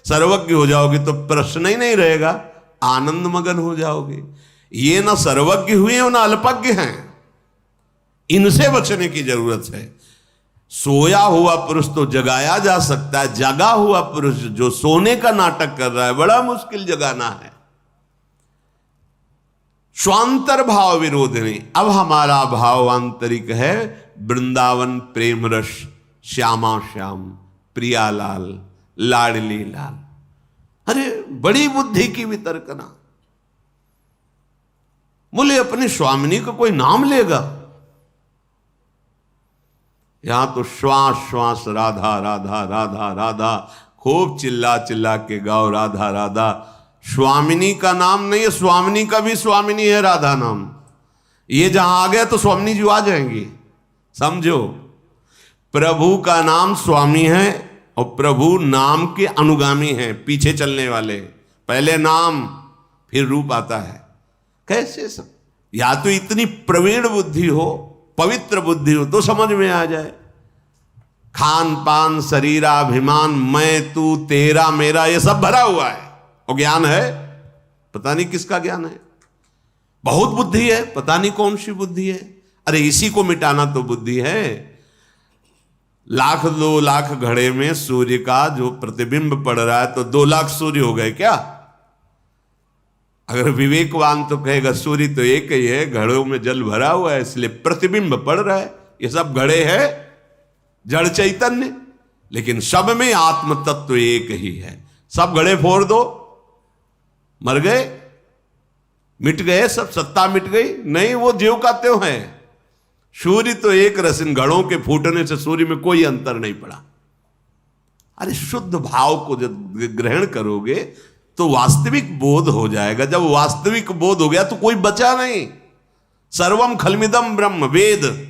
सर्वज्ञ हो जाओगे तो प्रश्न ही नहीं रहेगा, आनंद मगन हो जाओगे। ये ना सर्वज्ञ हुए और ना अल्पज्ञ हैं, इनसे बचने की जरूरत है। सोया हुआ पुरुष तो जगाया जा सकता है, जगा हुआ पुरुष जो सोने का नाटक कर रहा है बड़ा मुश्किल जगाना है। स्वांतर भाव विरोध नहीं। अब हमारा भाव आंतरिक है वृंदावन प्रेम रस, श्यामा श्याम, प्रिया लाल, लाडली लाल। अरे बड़ी बुद्धि की वितर्कना। बोले अपने स्वामिनी का कोई नाम लेगा? यहां तो श्वास श्वास राधा राधा राधा राधा, खूब चिल्ला चिल्ला के गाओ राधा राधा। स्वामिनी का नाम नहीं है, स्वामिनी का भी स्वामिनी है राधा नाम। ये जहां आ गया तो स्वामिनी जी आ जाएंगी, समझो। प्रभु का नाम स्वामी है और प्रभु नाम के अनुगामी हैं, पीछे चलने वाले। पहले नाम फिर रूप आता है। कैसे सब? या तो इतनी प्रवीण बुद्धि हो, पवित्र बुद्धि हो तो समझ में आ जाए। खान पान शरीराभिमान, मैं तू तेरा मेरा, ये सब भरा हुआ है। और ज्ञान है, पता नहीं किसका ज्ञान है। बहुत बुद्धि है, पता नहीं कौन सी बुद्धि है। अरे इसी को मिटाना तो बुद्धि है। 1,00,000 2 लाख घड़े में सूर्य का जो प्रतिबिंब पड़ रहा है तो 2 लाख सूर्य हो गए क्या? अगर विवेकवान तो कहेगा सूर्य तो एक ही है, घड़ों में जल भरा हुआ है इसलिए प्रतिबिंब पड़ रहा है। ये सब घड़े है, जड़ चैतन्य, लेकिन सब में आत्म तत्व एक ही है। सब घड़े फोड़ दो, मर गए, मिट गए, सब सत्ता मिट गई? नहीं, वो ज्यों का त्यों है। सूर्य तो एक रसिन, घड़ों के फूटने से सूर्य में कोई अंतर नहीं पड़ा। अरे शुद्ध भाव को जब ग्रहण करोगे तो वास्तविक बोध हो जाएगा। जब वास्तविक बोध हो गया तो कोई बचा नहीं। सर्वम खलमिदम ब्रह्म, वेद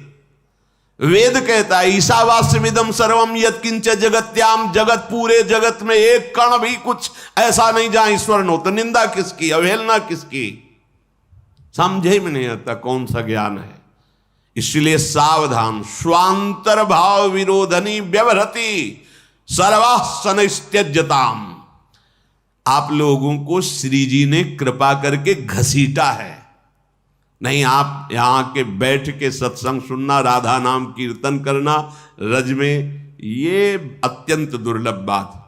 वेद कहता है ईशावास्यमिदम सर्वम यत्किंच जगत्याम। जगत, पूरे जगत में एक कण भी कुछ ऐसा नहीं जहां ईश्वर न हो। तो निंदा किसकी, अवहेलना किसकी? समझे में नहीं आता कौन सा ज्ञान है। इसलिए सावधान। स्वांतर भाव विरोधनी व्यवहृति सर्वासनस्त्यज्यताम। आप लोगों को श्री जी ने कृपा करके घसीटा है। नहीं, आप यहां के बैठ के सत्संग सुनना, राधा नाम कीर्तन करना रज में, ये अत्यंत दुर्लभ बात।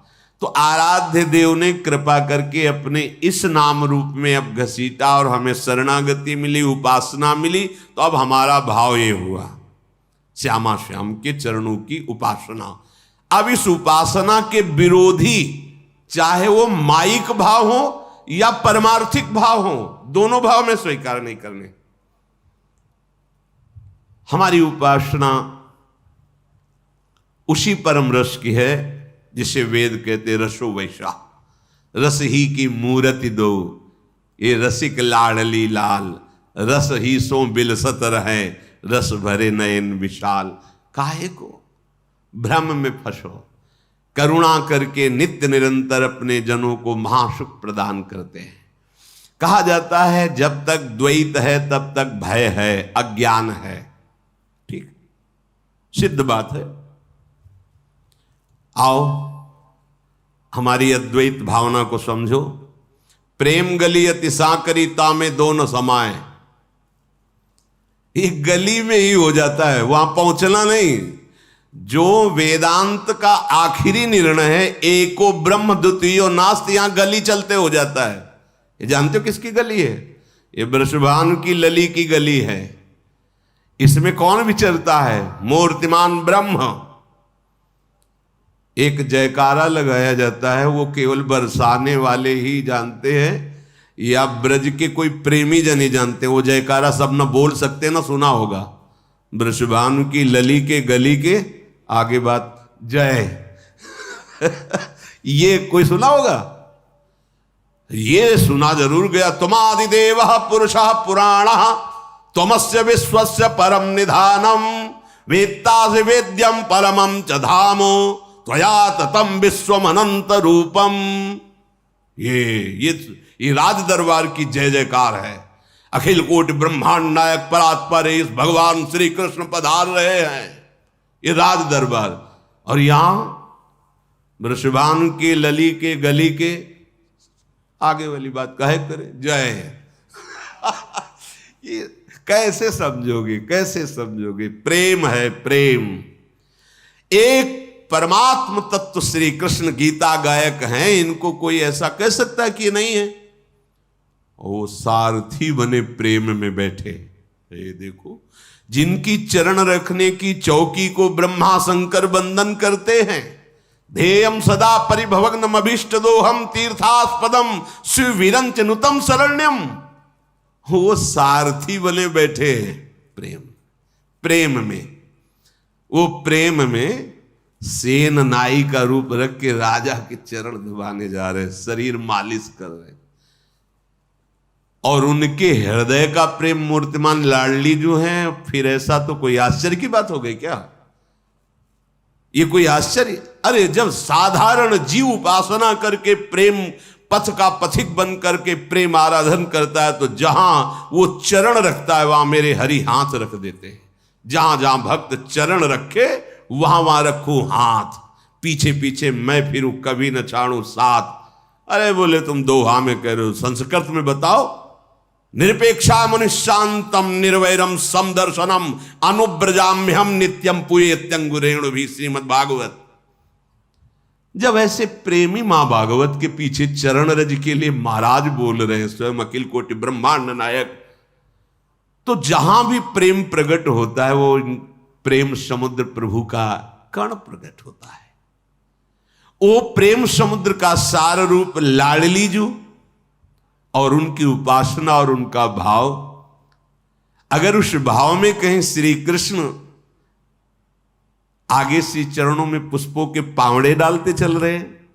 तो आराध्य देव ने कृपा करके अपने इस नाम रूप में अब घसीटा और हमें शरणागति मिली, उपासना मिली। तो अब हमारा भाव ये हुआ श्यामा श्याम के चरणों की उपासना। अब इस उपासना के विरोधी, चाहे वो माइक भाव हो या परमार्थिक भाव हो, दोनों भाव में स्वीकार नहीं करने। हमारी उपासना उसी परम रस की है जिसे वेद कहते रसो वैसा। रस ही की मूर्ति दो, ये रसिक लाडली लाल, रस ही सो बिलसत रहे, रस भरे नयन विशाल। काहे को भ्रम में फंसो, करुणा करके नित्य निरंतर अपने जनों को महासुख प्रदान करते हैं। कहा जाता है जब तक द्वैत है तब तक भय है, अज्ञान है। ठीक, सिद्ध बात है। आओ हमारी अद्वैत भावना को समझो। प्रेम गली अति सांकरीता में दोनों समाए, एक गली में ही हो जाता है, वहां पहुंचना नहीं। जो वेदांत का आखिरी निर्णय है, एको ब्रह्म द्वितीयो नास्ति, यहां गली चलते हो जाता है। ये जानते हो किसकी गली है? ये वृषभानु की लली की गली है। इसमें कौन विचरता है? मूर्तिमान ब्रह्म। एक जयकारा लगाया जाता है, वो केवल बरसाने वाले ही जानते हैं या ब्रज के कोई प्रेमी जन ही जानते हैं। वो जयकारा सब न बोल सकते न सुना होगा। वृषभानु की लली के गली के आगे बात जय ये कोई सुना होगा? ये सुना जरूर गया। तुमादिदेव पुरुषः पुराणः त्वमस्य विश्वस्य परम निधानम वेत्तासि वेद्यम परमं च धामो त्वया ततम विश्वम अनंत रूपम। ये राज दरबार की जय जयकार है। अखिल कोटि ब्रह्मांड नायक परात्पर इस भगवान श्री कृष्ण पधार रहे हैं, ये राज दरबार। और यहां वृषभानु के लली के गली के आगे वाली बात काहे करे जय ये कैसे समझोगे, कैसे समझोगे? प्रेम है, प्रेम। एक परमात्म तत्व श्री कृष्ण गीता गायक हैं, इनको कोई ऐसा कह सकता है कि ये नहीं है? वो सारथी बने प्रेम में बैठे। ये देखो, जिनकी चरण रखने की चौकी को ब्रह्मा शंकर बंदन करते हैं। ध्येयम सदा परिभवग्नम अभीष्ट दोहम तीर्थास्पदम शिविरंच नुतम शरण्यम। वो सारथी बने बैठे हैं प्रेम, प्रेम में। वो प्रेम में सेन नाई का रूप रख के राजा के चरण दबाने जा रहे, शरीर मालिश कर रहे। और उनके हृदय का प्रेम मूर्तिमान लाडली जो है, फिर ऐसा तो कोई आश्चर्य की बात हो गई क्या? ये कोई आश्चर्य? अरे जब साधारण जीव उपासना करके प्रेम पथ का पथिक बन करके प्रेम आराधन करता है, तो जहां वो चरण रखता है वहां मेरे हरि हाथ रख देते हैं। जहां जहां भक्त चरण रखे वहां वहां रखूं हाथ, पीछे पीछे मैं फिरूं कभी न छाड़ू साथ। अरे बोले तुम दोहा में कह रहे हो, संस्कृत में बताओ। निरपेक्षा मनुष्यांतम निर्वैरम समदर्शनम अनुब्रजाम्यहम नित्यम पुयेत्यंगुरेणु भी श्रीमद् भागवत। जब ऐसे प्रेमी मां भागवत के पीछे चरण रज के लिए महाराज बोल रहे हैं, स्वयं अखिल कोटि ब्रह्मांड नायक, तो जहां भी प्रेम प्रकट होता है वो प्रेम समुद्र प्रभु का कण प्रकट होता है। वो प्रेम समुद्र का सार रूप लाडली जू और उनकी उपासना और उनका भाव। अगर उस भाव में कहीं श्री कृष्ण आगे से चरणों में पुष्पों के पावड़े डालते चल रहे हैं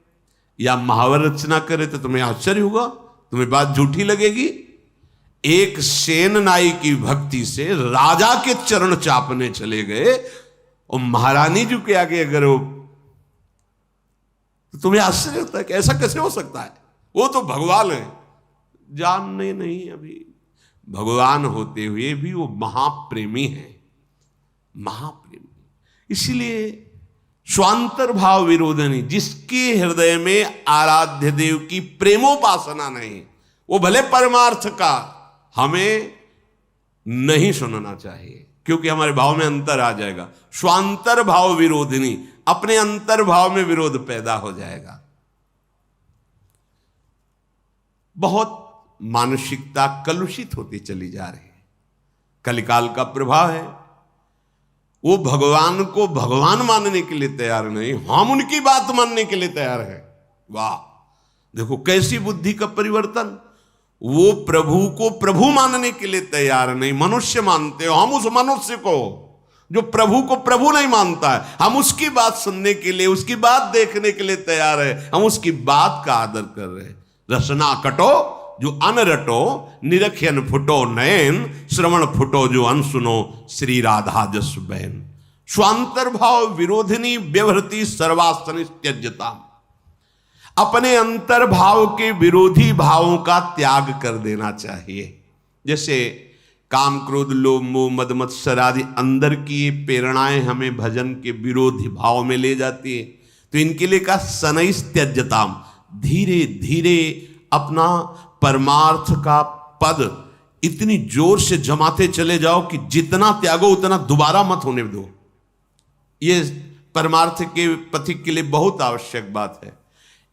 या महावर रचना करे तो तुम्हें आश्चर्य होगा, तुम्हें बात झूठी लगेगी। एक सेन नाई की भक्ति से राजा के चरण चापने चले गए और महारानी जी के आगे अगर वो, तो तुम्हें आश्चर्य होता है कि ऐसा कैसे हो सकता है? वो तो भगवान है, जानने नहीं अभी। भगवान होते हुए भी वो महाप्रेमी है, महाप्रेमी। इसलिए स्वांतर भाव विरोधनी, जिसके हृदय में आराध्य देव की प्रेमोपासना नहीं, वो भले परमार्थ का हमें नहीं सुनना चाहिए, क्योंकि हमारे भाव में अंतर आ जाएगा। स्वांतर भाव विरोधिनी, अपने अंतर भाव में विरोध पैदा हो जाएगा। बहुत मानसिकता कलुषित होती चली जा रही है, कलिकाल का प्रभाव है। वो भगवान को भगवान मानने के लिए तैयार नहीं, हम उनकी बात मानने के लिए तैयार है। वाह, देखो कैसी बुद्धि का परिवर्तन। वो प्रभु को प्रभु मानने के लिए तैयार नहीं, मनुष्य मानते हो। हम उस मनुष्य को जो प्रभु को प्रभु नहीं मानता है, हम उसकी बात सुनने के लिए, उसकी बात देखने के लिए तैयार है। हम उसकी बात का आदर कर रहे हैं। रसना कटो जो अन रटो, निरखियन फुटो नयन, श्रवण फुटो जो अन सुनो, श्री राधा जस बहन। स्वांतर्भाव विरोधिनी व्यवहृति सर्वासन त्यज्यता। अपने अंतर्भाव के विरोधी भावों का त्याग कर देना चाहिए। जैसे काम क्रोध लोभ मोह मद मत्सर आदि अंदर की ये प्रेरणाएं हमें भजन के विरोधी भाव में ले जाती है, तो इनके लिए कहा शनैः त्यज्यताम्। धीरे धीरे अपना परमार्थ का पद इतनी जोर से जमाते चले जाओ कि जितना त्यागो उतना दोबारा मत होने दो। ये परमार्थ के पथिक के लिए बहुत आवश्यक बात है।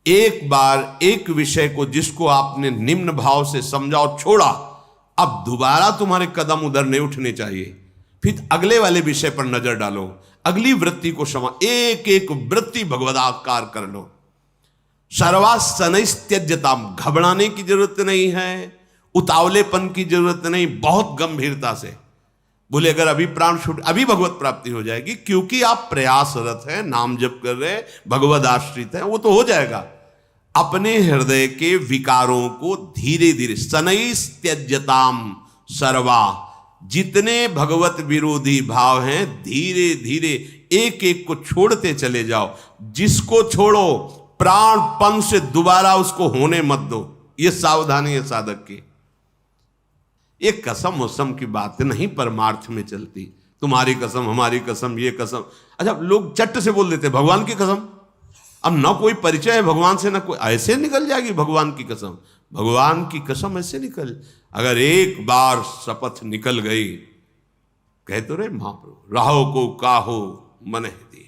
एक बार एक विषय को जिसको आपने निम्न भाव से समझा और छोड़ा, अब दोबारा तुम्हारे कदम उधर नहीं उठने चाहिए। फिर अगले वाले विषय पर नजर डालो, अगली वृत्ति को समा, एक एक वृत्ति भगवदाकार कर लो। सर्वाशनैः त्यज्यताम्। घबराने की जरूरत नहीं है, उतावलेपन की जरूरत नहीं, बहुत गंभीरता से बोले अगर अभी प्राण छूट, अभी भगवत प्राप्ति हो जाएगी, क्योंकि आप प्रयासरत हैं, नाम जप कर रहे हैं, भगवद आश्रित हैं, वो तो हो जाएगा। अपने हृदय के विकारों को धीरे धीरे, शनैः त्यज्यताम् सर्वा, जितने भगवत विरोधी भाव हैं धीरे धीरे एक एक को छोड़ते चले जाओ। जिसको छोड़ो प्राणपन से दोबारा उसको होने मत दो। ये सावधानी है साधक की। ये कसम वसम की बात नहीं परमार्थ में चलती। तुम्हारी कसम, हमारी कसम, ये कसम। अच्छा, लोग चट से बोल देते भगवान की कसम। अब ना कोई परिचय है भगवान से, ना कोई, ऐसे निकल जाएगी भगवान की कसम। भगवान की कसम ऐसे निकल, अगर एक बार शपथ निकल गई, कहते रहे महाप्रभु, राहो को काहो मन दिए,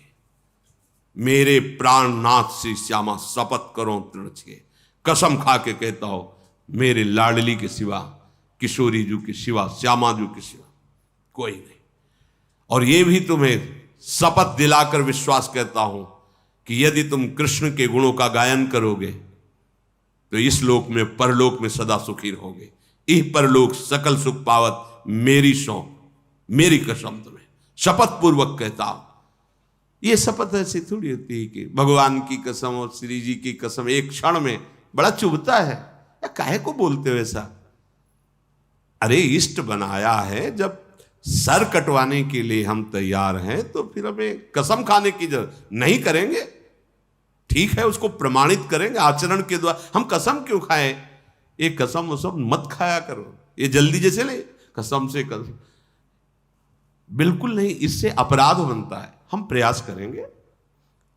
मेरे प्राणनाथ से श्यामा शपथ करो तृण छे। कसम खा के कहता हो, मेरे लाडली के सिवा, किशोरी जी के सिवा, श्यामा जी के सिवा कोई नहीं। और ये भी तुम्हें शपथ दिलाकर विश्वास कहता हूं कि यदि तुम कृष्ण के गुणों का गायन करोगे तो इस लोक में परलोक में सदा सुखी रहोगे। इह परलोक सकल सुख पावत, मेरी सौ, मेरी कसम तुम्हें शपथ पूर्वक कहता हूं। ये शपथ ऐसी थोड़ी होती है कि भगवान की कसम और श्री जी की कसम एक क्षण में बड़ा चुभता है। या काहे को बोलते हो ऐसा? अरे इष्ट बनाया है, जब सर कटवाने के लिए हम तैयार हैं तो फिर हमें कसम खाने की जरूरत नहीं। करेंगे ठीक है, उसको प्रमाणित करेंगे आचरण के द्वारा। हम कसम क्यों खाएं? ये कसम वसम मत खाया करो, ये जल्दी जैसे ले कसम से कसम, बिल्कुल नहीं। इससे अपराध बनता है। हम प्रयास करेंगे,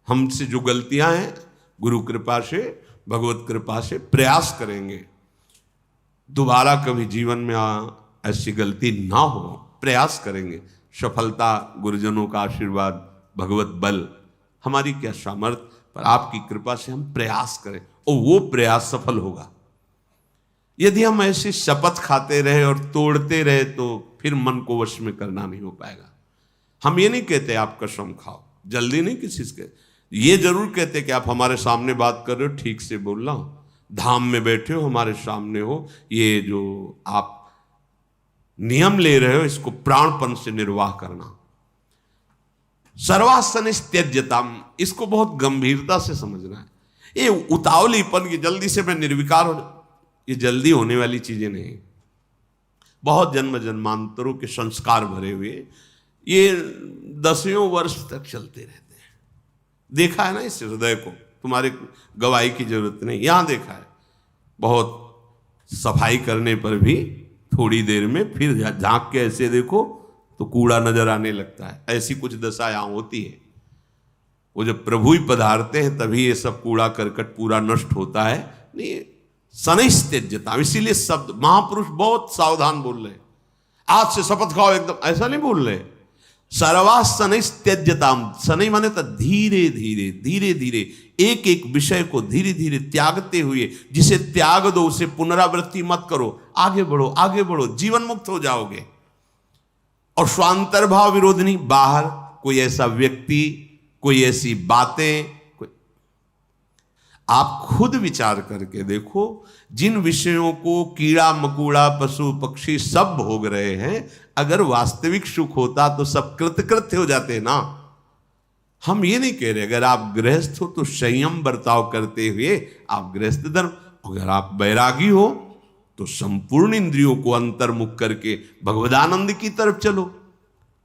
हमसे जो गलतियां हैं गुरु कृपा से, भगवत कृपा से प्रयास करेंगे दोबारा कभी जीवन में ऐसी गलती ना हो। प्रयास करेंगे। सफलता गुरुजनों का आशीर्वाद, भगवत बल, हमारी क्या सामर्थ्य, पर आपकी कृपा से हम प्रयास करें और वो प्रयास सफल होगा। यदि हम ऐसे शपथ खाते रहे और तोड़ते रहे तो फिर मन को वश में करना नहीं हो पाएगा। हम ये नहीं कहते आप कसम खाओ, जल्दी नहीं किसी से। ये जरूर कहते कि आप हमारे सामने बात कर रहे हो, ठीक से बोलना, धाम में बैठे हो, हमारे सामने हो, ये जो आप नियम ले रहे हो इसको प्राणपन से निर्वाह करना। सर्वाशनैः त्यज्यताम्, इसको बहुत गंभीरता से समझना है। ये उतावलीपन की, जल्दी से मैं निर्विकार हो, ये जल्दी होने वाली चीजें नहीं। बहुत जन्म जन्मांतरों के संस्कार भरे हुए ये दसियों वर्ष तक चलते रहते हैं। देखा है ना इस हृदय को, तुम्हारे गवाही की जरूरत नहीं, यहां देखा है। बहुत सफाई करने पर भी थोड़ी देर में फिर झांक के ऐसे देखो तो कूड़ा नजर आने लगता है। ऐसी कुछ दशा यहां होती है। वो जब प्रभु ही पधारते हैं तभी ये सब कूड़ा करकट पूरा नष्ट होता है। नहीं, शनैः त्यज्यताम्, इसीलिए शब्द महापुरुष बहुत सावधान बोल रहे। आज से शपथ खाओ एकदम, ऐसा नहीं बोल रहे। सर्वाशनैः त्यज्यताम्, शनैः माने तो धीरे धीरे धीरे धीरे एक एक विषय को धीरे धीरे त्यागते हुए, जिसे त्याग दो उसे पुनरावृत्ति मत करो, आगे बढ़ो आगे बढ़ो, जीवन मुक्त हो जाओगे। और स्वांतर्भाव विरोधनी, बाहर कोई ऐसा व्यक्ति, कोई ऐसी बातें, आप खुद विचार करके देखो, जिन विषयों को कीड़ा मकोड़ा पशु पक्षी सब भोग रहे हैं, अगर वास्तविक सुख होता तो सब कृतकृत्य हो जाते ना। हम ये नहीं कह रहे अगर आप गृहस्थ हो तो संयम बर्ताव करते हुए आप गृहस्थ धर्म, अगर आप बैरागी हो तो संपूर्ण इंद्रियों को अंतर्मुख करके भगवदानंद की तरफ चलो।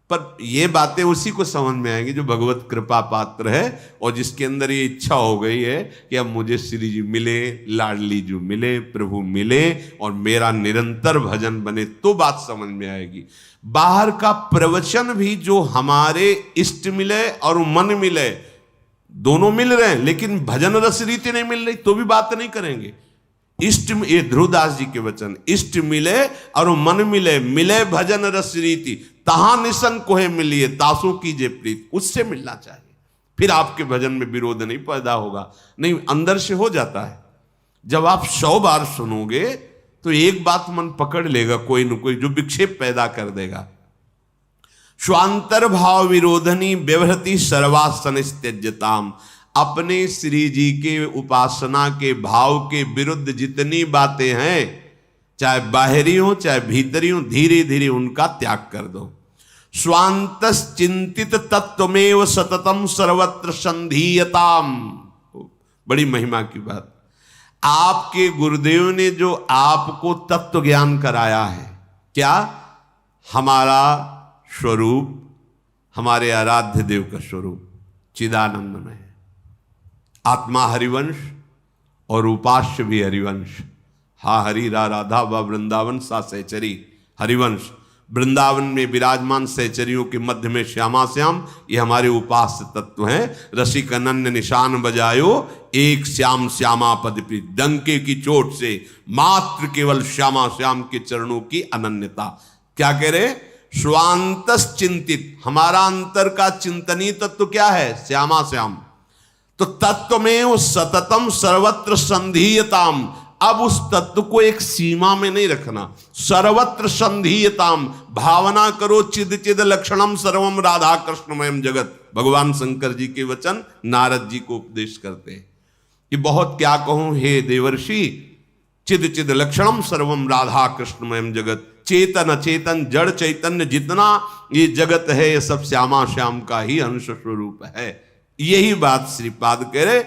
पर ये बातें उसी को समझ में आएंगी जो भगवत कृपा पात्र है और जिसके अंदर ये इच्छा हो गई है कि अब मुझे श्री जी मिले, लाडली जी मिले, प्रभु मिले और मेरा निरंतर भजन बने, तो बात समझ में आएगी। बाहर का प्रवचन भी जो हमारे इष्ट मिले और मन मिले, दोनों मिल रहे हैं, लेकिन भजन रस रीति नहीं मिल रही तो भी बात नहीं करेंगे। इष्ट, ये ध्रुवदास जी के वचन, इष्ट मिले और मन मिले, मिले भजन रस रीति, तहां निसंग कोहे मिलिए, तासों कीजिए प्रीत, उससे मिलना चाहिए। फिर आपके भजन में विरोध नहीं पैदा होगा, नहीं अंदर से हो जाता है। जब आप 100 बार सुनोगे तो एक बात मन पकड़ लेगा, कोई न कोई जो विक्षेप पैदा कर देगा। स्वांतर भाव विरोधनी व्यवहृति सर्वासन त्यज्यताम, अपने श्री जी के उपासना के भाव के विरुद्ध जितनी बातें हैं, चाहे बाहरी हो चाहे भीतरी हो, धीरे धीरे उनका त्याग कर दो। स्वांतस चिंतित तत्वमेव सततम सर्वत्र संधीयताम, बड़ी महिमा की बात। आपके गुरुदेव ने जो आपको तत्व ज्ञान कराया है, क्या? हमारा स्वरूप, हमारे आराध्य देव का स्वरूप चिदानंद में है। आत्मा हरिवंश और उपास्य भी हरिवंश। हा हरि रा राधा व वृंदावन सा सहचरी, हरिवंश। वृंदावन में विराजमान सहचरियों के मध्य में श्यामा श्याम, ये हमारे उपास्य तत्व हैं। रसिक अनन्य निशान बजायो, एक श्याम श्यामा पद प्रीत, डंके की चोट से मात्र केवल श्यामा श्याम के चरणों की अनन्यता। क्या कह रहे? स्वांतस चिंतित, हमारा अंतर का चिंतनीय तत्व क्या है? श्यामा श्याम। तो तत्व में वो सततम सर्वत्र संधीयताम, अब उस तत्व को एक सीमा में नहीं रखना। सर्वत्र संधीयताम, भावना करो चिद चिद लक्षणम सर्वम राधा कृष्णमयम जगत। भगवान शंकर जी के वचन नारद जी को उपदेश करते हैं कि बहुत क्या कहूं हे देवर्षि, चिद चिद लक्षणम सर्वम राधा कृष्णमयम जगत। चेतन अचेतन जड़ चैतन्य जितना ये जगत है, ये सब श्यामा श्याम का ही अंश स्वरूप है। यही बात श्रीपाद कह रहे,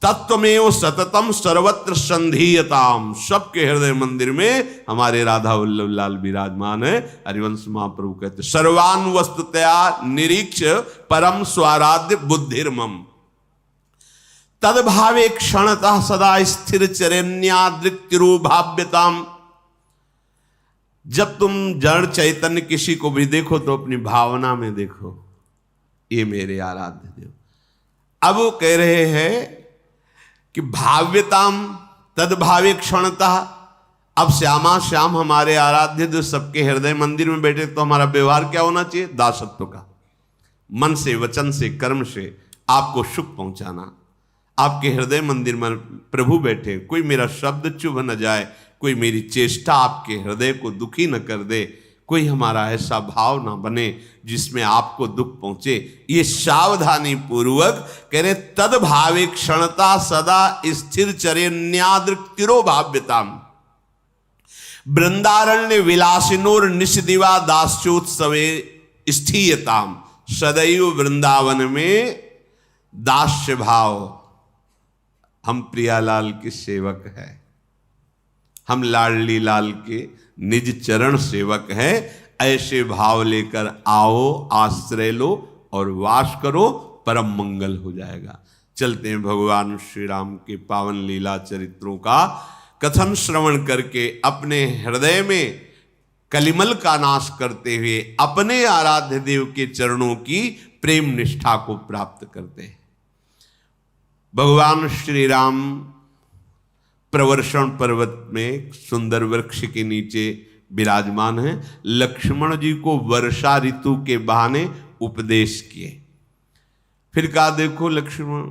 तत्वमेव सततम सर्वत्र संधीयताम, सबके हृदय मंदिर में हमारे राधा वल्लभ लाल विराजमान है। हरिवंश महाप्रभु कहते सर्वान वस्तुतया निरीक्ष परम स्वाराध्य बुद्धिर्मम, तदभावे क्षणतः सदा स्थिर चरण्यादृत्युभाव्यताम। जब तुम जड़ चैतन्य किसी को भी देखो तो अपनी भावना में देखो, ये मेरे आराध्य देव। अब वो कह रहे हैं कि भाव्यताम तदभावे क्षणतः, अब श्यामा श्याम हमारे आराध्य जो सबके हृदय मंदिर में बैठे, तो हमारा व्यवहार क्या होना चाहिए? दासत्व का, मन से वचन से कर्म से आपको सुख पहुंचाना। आपके हृदय मंदिर में प्रभु बैठे, कोई मेरा शब्द चुभ न जाए, कोई मेरी चेष्टा आपके हृदय को दुखी न कर दे, कोई हमारा ऐसा भाव ना बने जिसमें आपको दुख पहुंचे। ये सावधानी पूर्वक कह रहे, तद भावे क्षणता सदा स्थिर चरण्यादृक्तिरो भाव्यताम, वृंदारण्य विलासिनोर निषदिवा दास्योत्सवे स्थीयताम। सदैव वृंदावन में दास्य भाव, हम प्रियालाल के सेवक हैं, हम लाडली लाल के निज चरण सेवक हैं, ऐसे भाव लेकर आओ, आश्रय लो और वास करो, परम मंगल हो जाएगा। चलते हैं भगवान श्री राम के पावन लीला चरित्रों का कथन श्रवण करके अपने हृदय में कलिमल का नाश करते हुए अपने आराध्य देव के चरणों की प्रेम निष्ठा को प्राप्त करते हैं। भगवान श्री राम प्रवर्षण पर्वत में सुंदर वृक्ष के नीचे विराजमान है। लक्ष्मण जी को वर्षा ऋतु के बहाने उपदेश किए। फिर कहा देखो लक्ष्मण,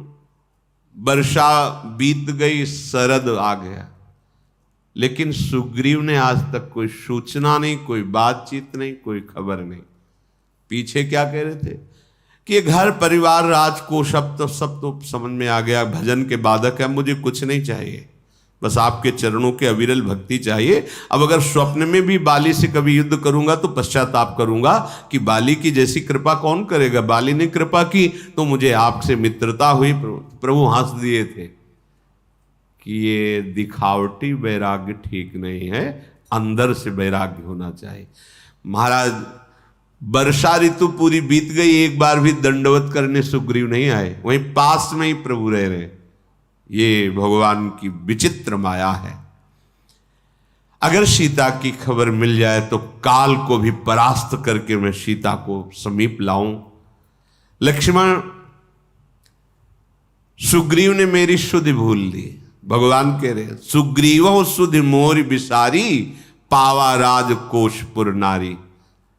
वर्षा बीत गई, शरद आ गया, लेकिन सुग्रीव ने आज तक कोई सूचना नहीं, कोई बातचीत नहीं, कोई खबर नहीं। पीछे क्या कह रहे थे कि ये घर परिवार राजकोष सब तो समझ में आ गया, भजन के बाधक है, मुझे कुछ नहीं चाहिए, बस आपके चरणों के अविरल भक्ति चाहिए। अब अगर स्वप्न में भी बाली से कभी युद्ध करूंगा तो पश्चाताप करूंगा कि बाली की जैसी कृपा कौन करेगा। बाली ने कृपा की तो मुझे आपसे मित्रता हुई। प्रभु हंस दिए थे कि ये दिखावटी वैराग्य ठीक नहीं है, अंदर से वैराग्य होना चाहिए। महाराज वर्षा ऋतु पूरी बीत गई, एक बार भी दंडवत करने सुग्रीव नहीं आए, वहीं पास में ही प्रभु रह रहे। ये भगवान की विचित्र माया है। अगर सीता की खबर मिल जाए तो काल को भी परास्त करके मैं सीता को समीप लाऊं। लक्ष्मण, सुग्रीव ने मेरी सुधि भूल ली। भगवान कह रहे सुग्रीवो सुधि मोर बिसारी, पावा राजकोषपुर नारी।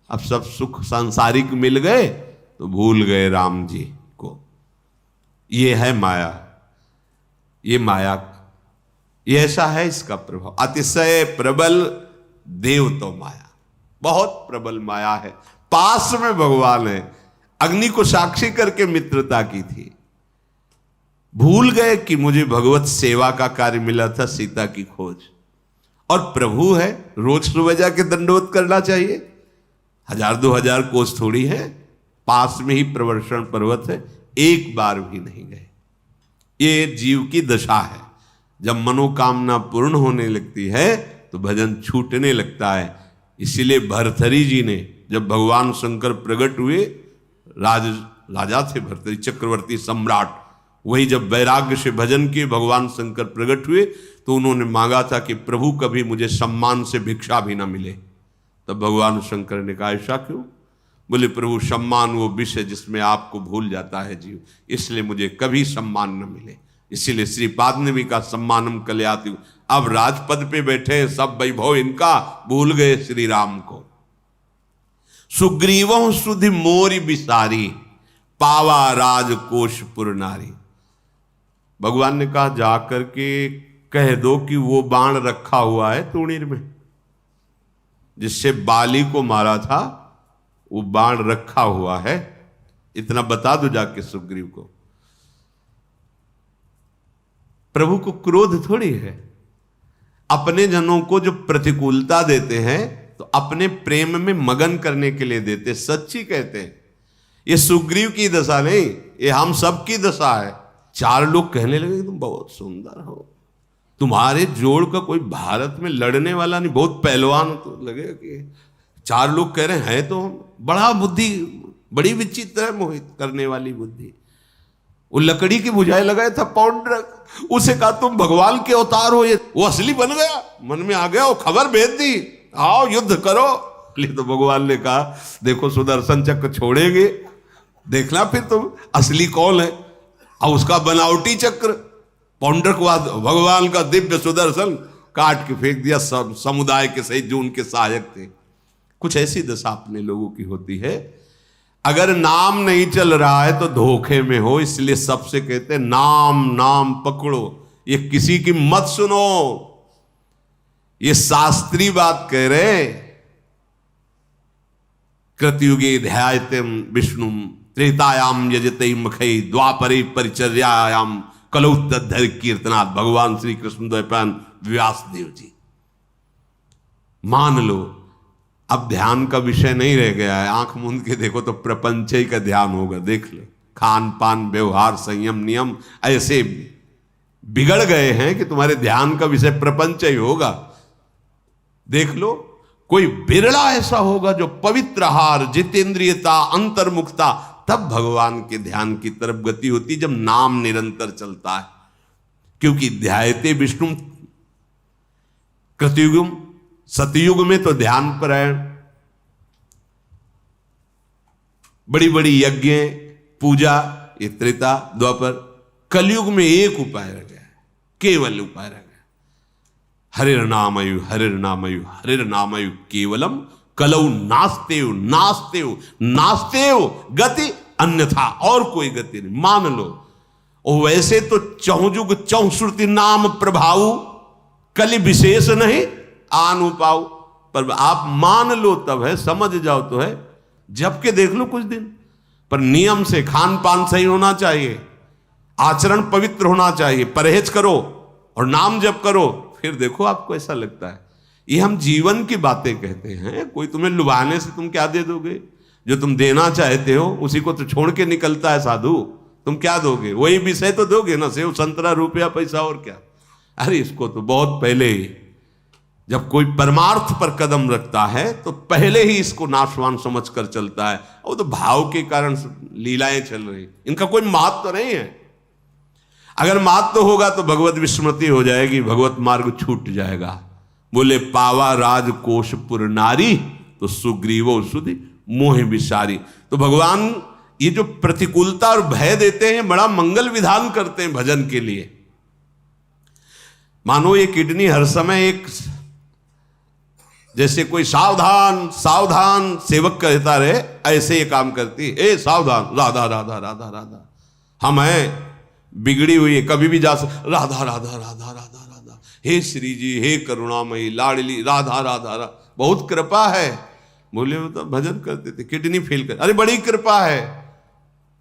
अब सब सुख सांसारिक मिल गए तो भूल गए राम जी को। ये है माया, ये माया, ये ऐसा है इसका प्रभाव। अतिशय प्रबल देव तो माया, बहुत प्रबल माया है। पास में भगवान है, अग्नि को साक्षी करके मित्रता की थी। भूल गए कि मुझे भगवत सेवा का कार्य मिला था, सीता की खोज। और प्रभु है, रोज सुबह जाके दंडवत करना चाहिए। 1000-2000 कोस थोड़ी है, पास में ही प्रवर्षण पर्वत है, एक बार भी नहीं गए। ये जीव की दशा है। जब मनोकामना पूर्ण होने लगती है तो भजन छूटने लगता है। इसीलिए भरथरी जी ने, जब भगवान शंकर प्रकट हुए, राजा थे भरथरी, चक्रवर्ती सम्राट, वही जब वैराग्य से भजन किए भगवान शंकर प्रकट हुए तो उन्होंने मांगा था कि प्रभु कभी मुझे सम्मान से भिक्षा भी ना मिले। तब भगवान शंकर ने कहा ऐसा क्यों? बोले प्रभु सम्मान वो विषय जिसमें आपको भूल जाता है जीव, इसलिए मुझे कभी सम्मान न मिले। इसीलिए श्रीपाद ने भी कहा सम्मानम कल्याति। अब राजपद पे बैठे हैं, सब वैभव इनका, भूल गए श्री राम को। सुग्रीवों सुधि मोरी बिसारी, पावा राजकोषपुर नारी। भगवान ने कहा जाकर के कह दो कि वो बाण रखा हुआ है तूणीर में, जिससे बाली को मारा था, वो बाण रखा हुआ है। इतना बता दो जाके सुग्रीव को। प्रभु को क्रोध थोड़ी है। अपने जनों को जो प्रतिकूलता देते हैं तो अपने प्रेम में मगन करने के लिए देते, सच्ची कहते हैं। ये सुग्रीव की दशा नहीं, ये हम सब की दशा है। 4 लोग कहने लगे तुम बहुत सुंदर हो, तुम्हारे जोड़ का कोई भारत में लड़ने वाला नहीं, बहुत पहलवान तो लगेगा कि 4 लोग कह रहे हैं तो बड़ा बुद्धि, बड़ी विचित्र है, मोहित करने वाली बुद्धि। वो लकड़ी की बुझाई लगाया था पौंड्रक, उसे कहा तुम भगवान के अवतार हो, ये वो असली बन गया, मन में आ गया, वो खबर भेज दी, आओ युद्ध करो। इसलिए तो भगवान ने कहा देखो सुदर्शन चक्र छोड़ेंगे, देखना फिर तुम असली कौन है। और उसका बनावटी चक्र पौंड्रकवाद, भगवान का दिव्य सुदर्शन काट के फेंक दिया सब समुदाय के सहित जो उनके सहायक थे। कुछ ऐसी दशा अपने लोगों की होती है। अगर नाम नहीं चल रहा है तो धोखे में हो, इसलिए सबसे कहते हैं नाम नाम पकड़ो, ये किसी की मत सुनो। ये शास्त्री बात कह रहे। कृतयुगे ध्यायतेम विष्णु, त्रेतायाम यजते मखई, द्वापरे परिचर्यायाम कलौ तद्धर कीर्तनाथ। भगवान श्री कृष्ण द्वैपायन व्यास देव जी। मान लो अब ध्यान का विषय नहीं रह गया है, आंख मूंद के देखो तो प्रपंच ही का ध्यान होगा। देख लो खान पान व्यवहार संयम नियम ऐसे बिगड़ गए हैं कि तुम्हारे ध्यान का विषय प्रपंच ही होगा। देख लो कोई बिरला ऐसा होगा जो पवित्र आहार, जितेंद्रियता, अंतर्मुखता, तब भगवान के ध्यान की तरफ गति होती जब नाम निरंतर चलता है। क्योंकि ध्यायते विष्णु, कृतयुग सतयुग में तो ध्यान परायण, बड़ी बड़ी यज्ञ पूजा, ये त्रेता द्वापर। कलयुग में एक उपाय रह गया है, केवल उपाय रह गया, हरिर नामयु हरिर नामयु हरिर नामयु केवलम कलौ नास्तेव नास्तेव नास्तेव गति अन्यथा, और कोई गति नहीं। मान लो। और वैसे तो चहुजुग चौश्रुति नाम प्रभाव कली विशेष नहीं आनु पाओ, पर आप मान लो तब है, समझ जाओ तो है, जब के देख लो कुछ दिन। पर नियम से खान पान सही होना चाहिए, आचरण पवित्र होना चाहिए, परहेज करो और नाम जप करो, फिर देखो आपको ऐसा लगता है। ये हम जीवन की बातें कहते हैं। कोई तुम्हें लुभाने से तुम क्या दे दोगे? जो तुम देना चाहते हो उसी को तो छोड़ के निकलता है साधु। तुम क्या दोगे? वही विषय तो दोगे ना, सेव संतरा रुपया पैसा और क्या। अरे इसको तो बहुत पहले ही, जब कोई परमार्थ पर कदम रखता है तो पहले ही इसको नाशवान समझ कर चलता है। वो तो भाव के कारण लीलाएं चल रही, इनका कोई महत्व तो नहीं है। अगर महत्व होगा तो भगवत विस्मृति हो जाएगी, भगवत मार्ग छूट जाएगा। बोले पावा राजकोशपुर नारी तो सुग्रीवो सुधि मोह विसारी। तो भगवान ये जो प्रतिकूलता और भय देते हैं, बड़ा मंगल विधान करते हैं भजन के लिए। मानो ये किडनी हर समय एक, जैसे कोई सावधान सावधान सेवक कहता रहे, ऐसे ये काम करती। ए सावधान, राधा राधा राधा राधा, हम हैं बिगड़ी हुई है, कभी भी जा सकते, राधा राधा राधा राधा राधा, हे श्री जी, हे करुणामयी लाडली राधा राधा राधा, बहुत कृपा है। बोले वो तो भजन करते थे, किडनी फेल कर, अरे बड़ी कृपा है।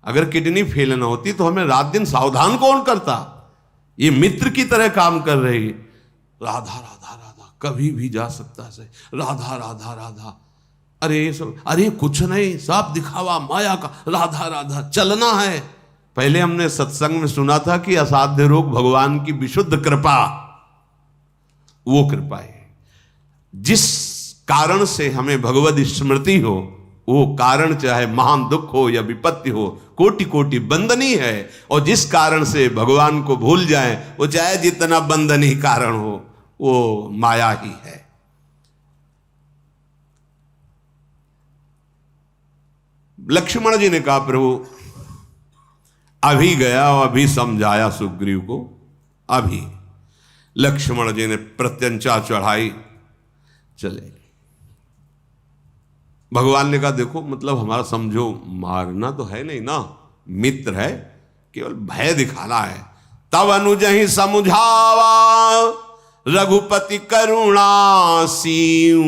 अगर किडनी फेल न होती तो हमें रात दिन सावधान कौन करता? ये मित्र की तरह काम कर रही, राधा राधा राधा, कभी भी जा सकता है, राधा राधा राधा। अरे ये सब, अरे कुछ नहीं, सब दिखावा माया का, राधा राधा चलना है। पहले हमने सत्संग में सुना था कि असाध्य रोग भगवान की विशुद्ध कृपा, वो कृपा है। जिस कारण से हमें भगवद स्मृति हो, वो कारण चाहे महान दुख हो या विपत्ति हो, कोटि कोटि बंधनी है। और जिस कारण से भगवान को भूल जाए, वो चाहे जितना बंधनी कारण हो, वो माया ही है। लक्ष्मण जी ने कहा प्रभु अभी गया और अभी समझाया सुग्रीव को। अभी लक्ष्मण जी ने प्रत्यंचा चढ़ाई, चले। भगवान ने कहा देखो, मतलब हमारा समझो, मारना तो है नहीं ना, मित्र है, केवल भय दिखाना है। तब अनुज ही समझावा रघुपति करुणा सीऊ,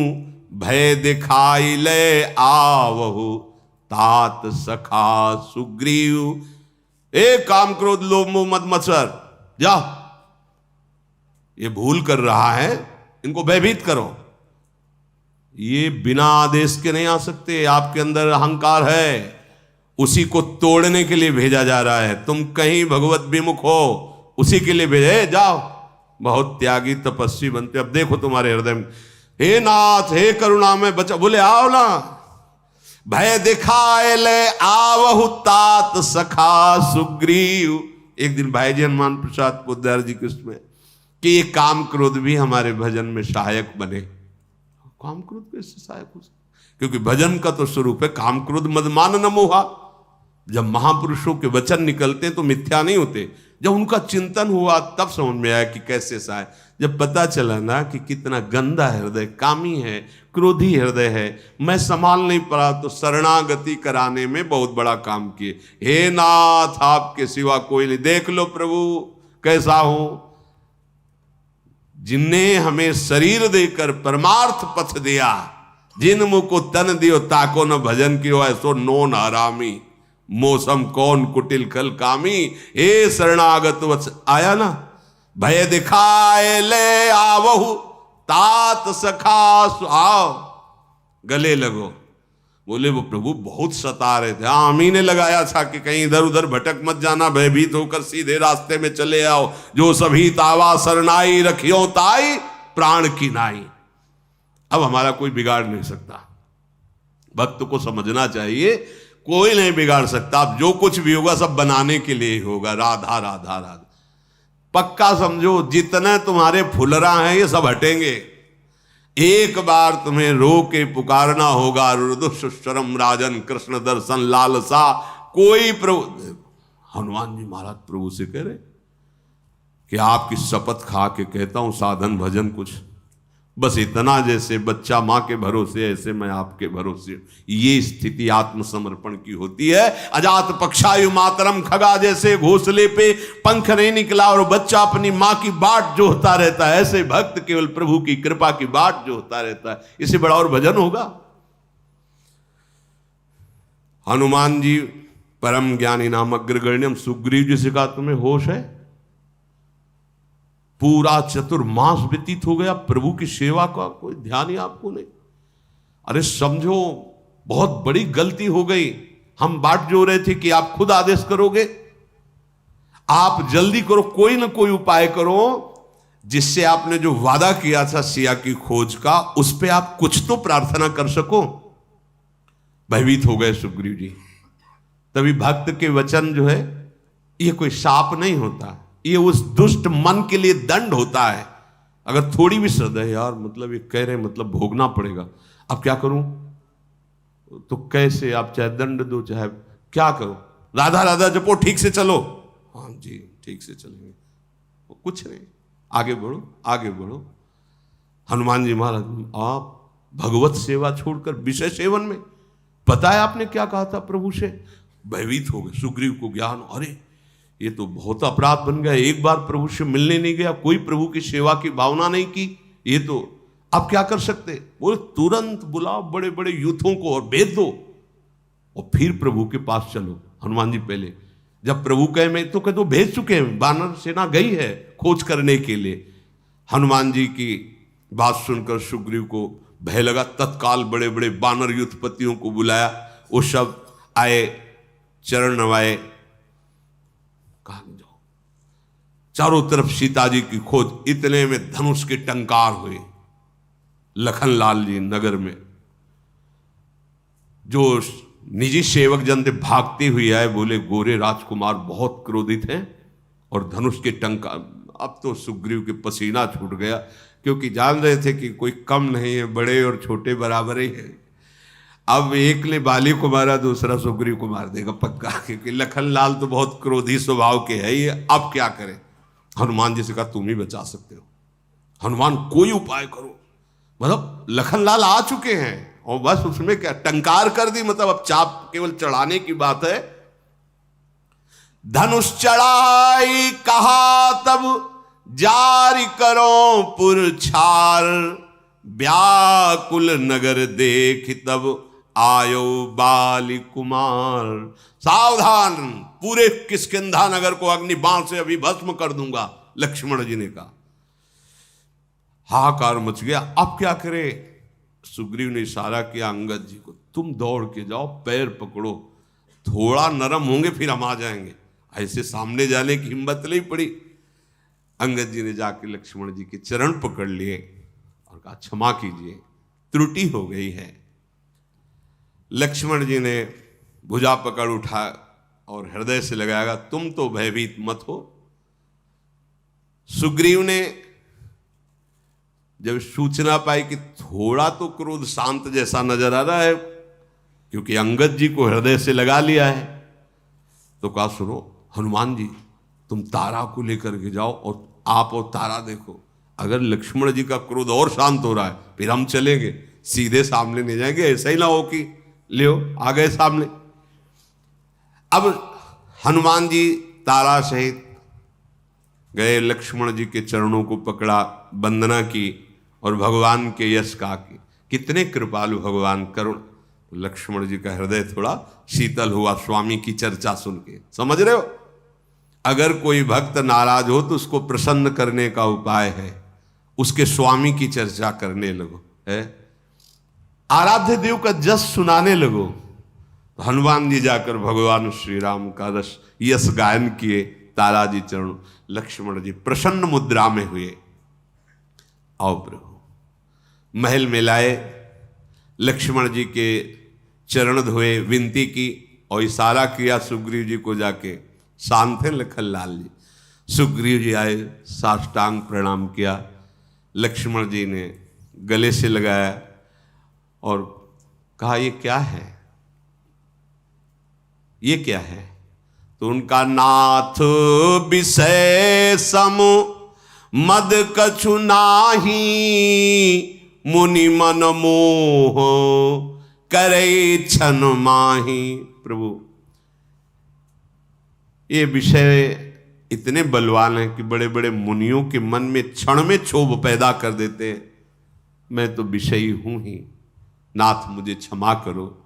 भय दिखाई ले आवहु तात सखा सुग्रीव। एक काम क्रोध लोभ मोह मद मत्सर, जाओ, ये भूल कर रहा है, इनको भयभीत करो। ये बिना आदेश के नहीं आ सकते, आपके अंदर अहंकार है, उसी को तोड़ने के लिए भेजा जा रहा है। तुम कहीं भगवत विमुख हो, उसी के लिए भेजे, जाओ। बहुत त्यागी तपस्वी बनते। अब देखो तुम्हारे हृदय में, हे नाथ हे करुणा में बचा। बोले आओ ना, भय दिखाए ले आवहु तात सखा सुग्रीव। एक दिन भाई जी हनुमान प्रसाद पोद्दार जी कृष्ण में कि ये काम क्रोध भी हमारे भजन में सहायक बने। काम क्रोध कैसे सहायक हो सकते? क्योंकि भजन का तो स्वरूप है काम क्रोध मदमान न मोहा। जब महापुरुषों के वचन निकलते हैं तो मिथ्या नहीं होते। जब उनका चिंतन हुआ तब समझ में आया कि कैसे सहायक। जब पता चला ना कि कितना गंदा हृदय, कामी है, क्रोधी हृदय है, मैं संभाल नहीं पड़ा, तो शरणागति कराने में बहुत बड़ा काम किए। हे नाथ आपके सिवा कोई नहीं, देख लो प्रभु कैसा हो। जिनने हमें शरीर देकर परमार्थ पथ दिया, जिन मुको तन दियो ताको न भजन कियो, ऐसो नोन हरामी मौसम कौन कुटिल कल कामी। हे शरणागत वत्स, आया ना, भय दिखाए ले आवहु तात सखा, आओ गले लगो। बोले वो प्रभु बहुत सता रहे थे। हाँ, हम ही ने लगाया था कि कहीं इधर उधर भटक मत जाना, भयभीत होकर सीधे रास्ते में चले आओ। जो सभी तावा सरनाई रखियो ताई प्राण की नाई। अब हमारा कोई बिगाड़ नहीं सकता। भक्त को समझना चाहिए, कोई नहीं बिगाड़ सकता। अब जो कुछ भी होगा सब बनाने के लिए ही होगा। राधा राधा राधा पक्का समझो, जितने तुम्हारे फुलरा हैं ये सब हटेंगे। एक बार तुम्हें रो के पुकारना होगा, रुदुशरम राजन कृष्ण दर्शन लालसा। कोई प्रभु, हनुमान जी महाराज प्रभु से कह रहे कि आपकी शपथ खा के कहता हूं साधन भजन कुछ बस इतना, जैसे बच्चा मां के भरोसे ऐसे मैं आपके भरोसे। ये स्थिति आत्मसमर्पण की होती है। अजात पक्षायु मातरम खगा, जैसे घोंसले पे पंख नहीं निकला और बच्चा अपनी मां की बाट जोहता रहता है, ऐसे भक्त केवल प्रभु की कृपा की बाट जोहता रहता है। इससे बड़ा और भजन होगा? हनुमान जी परम ज्ञानी नाम अग्रगण्यम, सुग्रीव जी से कहा तुम्हें होश है? पूरा चतुर्मास व्यतीत हो गया, प्रभु की सेवा का कोई ध्यान ही आपको नहीं। अरे समझो बहुत बड़ी गलती हो गई। हम बाट जो रहे थे कि आप खुद आदेश करोगे। आप जल्दी करो, कोई ना कोई उपाय करो जिससे आपने जो वादा किया था सिया की खोज का, उस पर आप कुछ तो प्रार्थना कर सको। भयभीत हो गए सुग्रीव जी। तभी भक्त के वचन जो है, ये कोई शाप नहीं होता, ये उस दुष्ट मन के लिए दंड होता है। अगर थोड़ी भी श्रद्धा है, यार मतलब ये कह रहे मतलब भोगना पड़ेगा, अब क्या करूं? तो कैसे? आप चाहे दंड दो चाहे क्या करो, राधा राधा जपो, ठीक से चलो। हाँ जी ठीक से चलेंगे, कुछ नहीं, आगे बढ़ो आगे बढ़ो। हनुमान जी महाराज, आप भगवत सेवा छोड़कर विषय सेवन में, पता है आपने क्या कहा था प्रभु से? भयभीत हो गए। सुग्रीव को ज्ञान, अरे ये तो बहुत अपराध बन गया, एक बार प्रभु से मिलने नहीं गया, कोई प्रभु की सेवा की भावना नहीं की, ये तो अब क्या कर सकते? बोले तुरंत बुलाओ बड़े बड़े यूथों को और भेज दो और फिर प्रभु के पास चलो। हनुमान जी पहले जब प्रभु कहे मैं तो कह दो भेज चुके हैं, वानर सेना गई है खोज करने के लिए। हनुमान जी की बात सुनकर सुग्रीव को भय लगा, तत्काल बड़े बड़े वानर युद्धपतियों को बुलाया, वो सब आए, चरण नवाए, कहा जाओ। चारों तरफ सीता जी की खोज। इतने में धनुष के टंकार हुए। लखनलाल जी नगर में जो निजी सेवक जन थे भागते हुए आए, बोले गोरे राजकुमार बहुत क्रोधित हैं और धनुष के टंकार। अब तो सुग्रीव के पसीना छूट गया, क्योंकि जान रहे थे कि कोई कम नहीं है, बड़े और छोटे बराबर ही है। अब एक ने बाली को मारा, दूसरा सुग्रीव को मार देगा पक्का, क्योंकि लखनलाल तो बहुत क्रोधी स्वभाव के है ये। अब क्या करें? हनुमान जी से कहा तुम ही बचा सकते हो, हनुमान कोई उपाय करो। मतलब लखनलाल आ चुके हैं और बस उसमें क्या टंकार कर दी, मतलब अब चाप केवल चढ़ाने की बात है। धनुष चढ़ाई कहा तब जारी करो पुरछार, व्याकुल नगर देख तब आयो बाली कुमार। सावधान, पूरे किष्किंधा नगर को अग्नि बाण से अभी भस्म कर दूंगा, लक्ष्मण जी ने कहा। हाहाकार मच गया। अब क्या करे? सुग्रीव ने इशारा किया अंगद जी को, तुम दौड़ के जाओ, पैर पकड़ो, थोड़ा नरम होंगे फिर हम आ जाएंगे। ऐसे सामने जाने की हिम्मत नहीं पड़ी। अंगद जी ने जाके लक्ष्मण जी के चरण पकड़ लिए और कहा क्षमा कीजिए, त्रुटि हो गई है। लक्ष्मण जी ने भुजा पकड़ उठा और हृदय से लगाया, तुम तो भयभीत मत हो। सुग्रीव ने जब सूचना पाई कि थोड़ा तो क्रोध शांत जैसा नजर आ रहा है, क्योंकि अंगद जी को हृदय से लगा लिया है, तो कहा सुनो हनुमान जी, तुम तारा को लेकर के जाओ और आप और तारा देखो, अगर लक्ष्मण जी का क्रोध और शांत हो रहा है फिर हम चलेंगे, सीधे सामने नहीं जाएंगे, ऐसा ही ना हो कि लियो आ गए सामने। अब हनुमान जी तारा सहित गए, लक्ष्मण जी के चरणों को पकड़ा, वंदना की और भगवान के यश कहा कि कितने कृपालु भगवान, करुण। लक्ष्मण जी का हृदय थोड़ा शीतल हुआ स्वामी की चर्चा सुन के। समझ रहे हो, अगर कोई भक्त नाराज हो तो उसको प्रसन्न करने का उपाय है उसके स्वामी की चर्चा करने लगो, है आराध्य देव का जस सुनाने लगो। तो हनुमान जी जाकर भगवान श्री राम का रस यश गायन किए, तारा जी चरण, लक्ष्मण जी प्रसन्न मुद्रा में हुए। आओ प्रभु, महल में लाए, लक्ष्मण जी के चरण धोए, विनती की और इशारा किया सुग्रीव जी को जाके, शांत है लखनलाल जी। सुग्रीव जी आए, साष्टांग प्रणाम किया, लक्ष्मण जी ने गले से लगाया और कहा ये क्या है, ये क्या है? तो उनका नाथ विषय सम मद कछु नाही मुनि मन मोह करे छन माही। प्रभु ये विषय इतने बलवान हैं कि बड़े बड़े मुनियों के मन में क्षण में क्षोभ पैदा कर देते हैं। मैं तो विषयी हूं ही, नाथ मुझे क्षमा करो।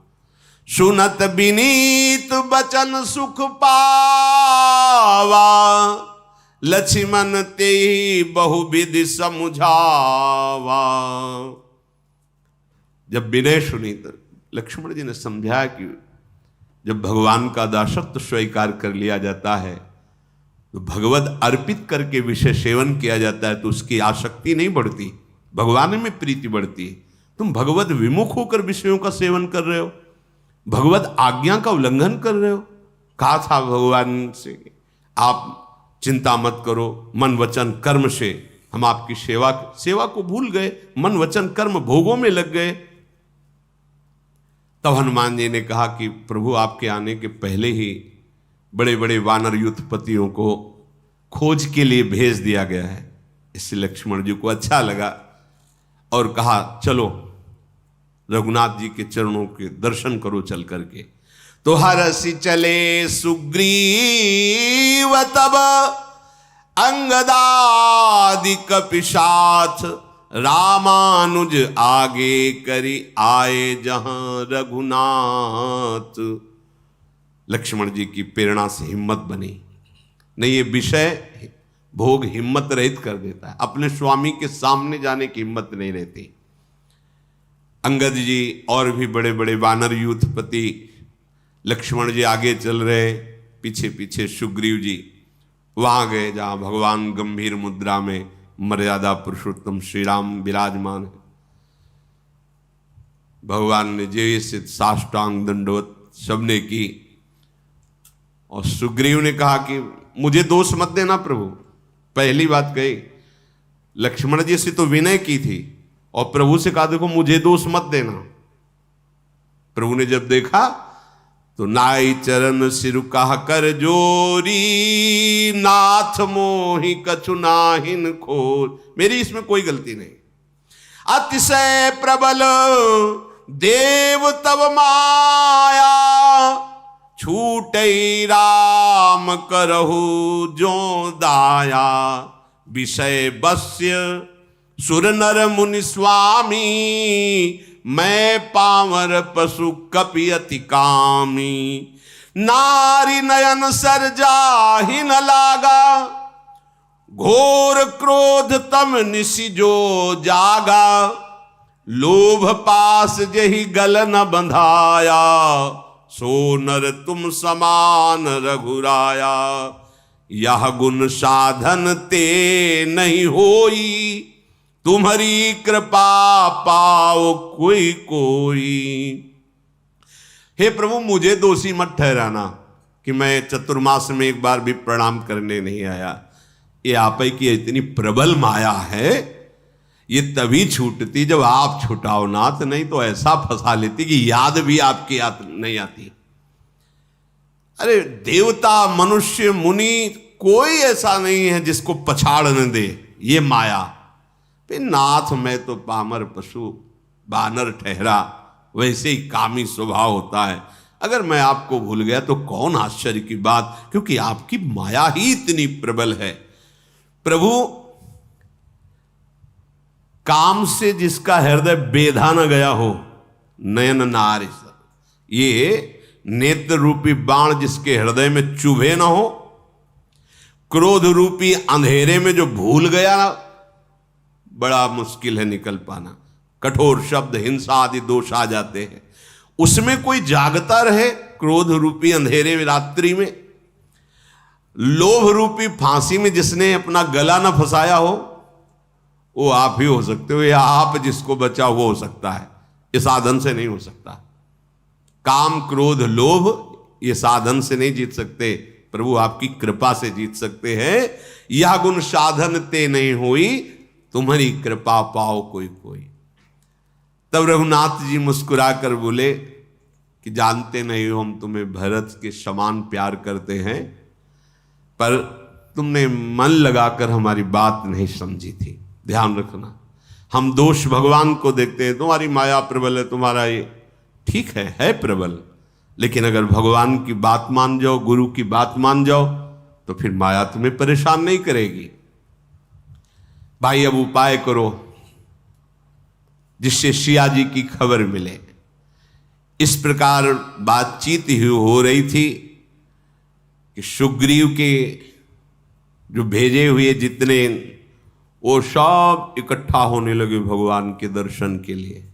सुनत विनीत बचन सुख पावा, लक्ष्मण ते बहुविधि समझावा। जब विनय सुनी तो लक्ष्मण जी ने समझाया कि जब भगवान का दासत्व स्वीकार कर लिया जाता है तो भगवत अर्पित करके विषय सेवन किया जाता है तो उसकी आसक्ति नहीं बढ़ती, भगवान में प्रीति बढ़ती है। तुम भगवत विमुख होकर विषयों का सेवन कर रहे हो, भगवत आज्ञा का उल्लंघन कर रहे हो। कहा था भगवान से आप चिंता मत करो, मन वचन कर्म से हम आपकी सेवा को भूल गए, मन वचन कर्म भोगों में लग गए। तब हनुमान जी ने कहा कि प्रभु आपके आने के पहले ही बड़े बड़े वानर युद्धपतियों को खोज के लिए भेज दिया गया है। इससे लक्ष्मण जी को अच्छा लगा और कहा चलो रघुनाथ जी के चरणों के दर्शन करो चल करके। तो हरसि चले सुग्रीव तब अंगदादि कपिशाथ, रामानुज आगे करी आए जहां रघुनाथ। लक्ष्मण जी की प्रेरणा से हिम्मत बनी। नहीं, ये विषय भोग हिम्मत रहित कर देता है, अपने स्वामी के सामने जाने की हिम्मत नहीं रहती। अंगद जी और भी बड़े बड़े वानर युद्धपति, लक्ष्मण जी आगे चल रहे, पीछे पीछे सुग्रीव जी वहां गए जहां भगवान गंभीर मुद्रा में मर्यादा पुरुषोत्तम श्री राम विराजमान है। भगवान ने जैसे साष्टांग दंडवत सबने की और सुग्रीव ने कहा कि मुझे दोष मत देना प्रभु। पहली बात कही, लक्ष्मण जी से तो विनय की थी और प्रभु से कहा देखो मुझे दोष मत देना। प्रभु ने जब देखा तो नाई चरण सिर कहा कर जोरी, नाथ मोहि कछु नाहिन खोर। मेरी इसमें कोई गलती नहीं। अतिशय प्रबल देव तब माया, छूटई राम करहु जो दाया। विषय बस्य सुर नर मुनि स्वामी, मैं पामर पशु कपि अति कामी। नारी नयन सर जाहि न लागा, घोर क्रोध तम निशि जो जागा। लोभ पास जहि गल न बंधाया, सो नर तुम समान रघुराया। यह गुण साधन ते नहीं होई, तुम्हारी कृपा पाओ कोई कोई। हे प्रभु मुझे दोषी मत ठहराना कि मैं चतुर्मास में एक बार भी प्रणाम करने नहीं आया। ये आप ही की इतनी प्रबल माया है, ये तभी छूटती जब आप छुटाओ नाथ, नहीं तो ऐसा फंसा लेती कि याद भी आपकी नहीं आती। अरे देवता मनुष्य मुनि कोई ऐसा नहीं है जिसको पछाड़ न दे ये माया। फिर नाथ मैं तो पामर पशु बानर ठहरा, वैसे ही कामी स्वभाव होता है। अगर मैं आपको भूल गया तो कौन आश्चर्य की बात, क्योंकि आपकी माया ही इतनी प्रबल है। प्रभु काम से जिसका हृदय बेधा न गया हो, नयन नारी, ये नेत्र रूपी बाण जिसके हृदय में चुभे न हो, क्रोध रूपी अंधेरे में जो भूल गया, बड़ा मुश्किल है निकल पाना। कठोर शब्द हिंसा आदि दोष आ जाते हैं, उसमें कोई जागता रहे क्रोध रूपी अंधेरे में रात्रि में। लोभ रूपी फांसी में जिसने अपना गला न फंसाया हो वो आप ही हो सकते हो, या आप जिसको बचा वो हो सकता है, ये साधन से नहीं हो सकता। काम क्रोध लोभ ये साधन से नहीं जीत सकते, प्रभु आपकी कृपा से जीत सकते हैं। यह गुण साधन ते नहीं हुई, तुम्हारी कृपा पाओ कोई कोई। तब रघुनाथ जी मुस्कुरा कर बोले कि जानते नहीं हो हम तुम्हें भरत के समान प्यार करते हैं, पर तुमने मन लगाकर हमारी बात नहीं समझी थी। ध्यान रखना, हम दोष भगवान को देखते हैं, तुम्हारी माया प्रबल है, तुम्हारा ये ठीक है प्रबल, लेकिन अगर भगवान की बात मान जाओ, गुरु की बात मान जाओ, तो फिर माया तुम्हें परेशान नहीं करेगी। भाई अब उपाय करो जिससे सिया जी की खबर मिले। इस प्रकार बातचीत ही हो रही थी कि सुग्रीव के जो भेजे हुए जितने, वो सब इकट्ठा होने लगे भगवान के दर्शन के लिए।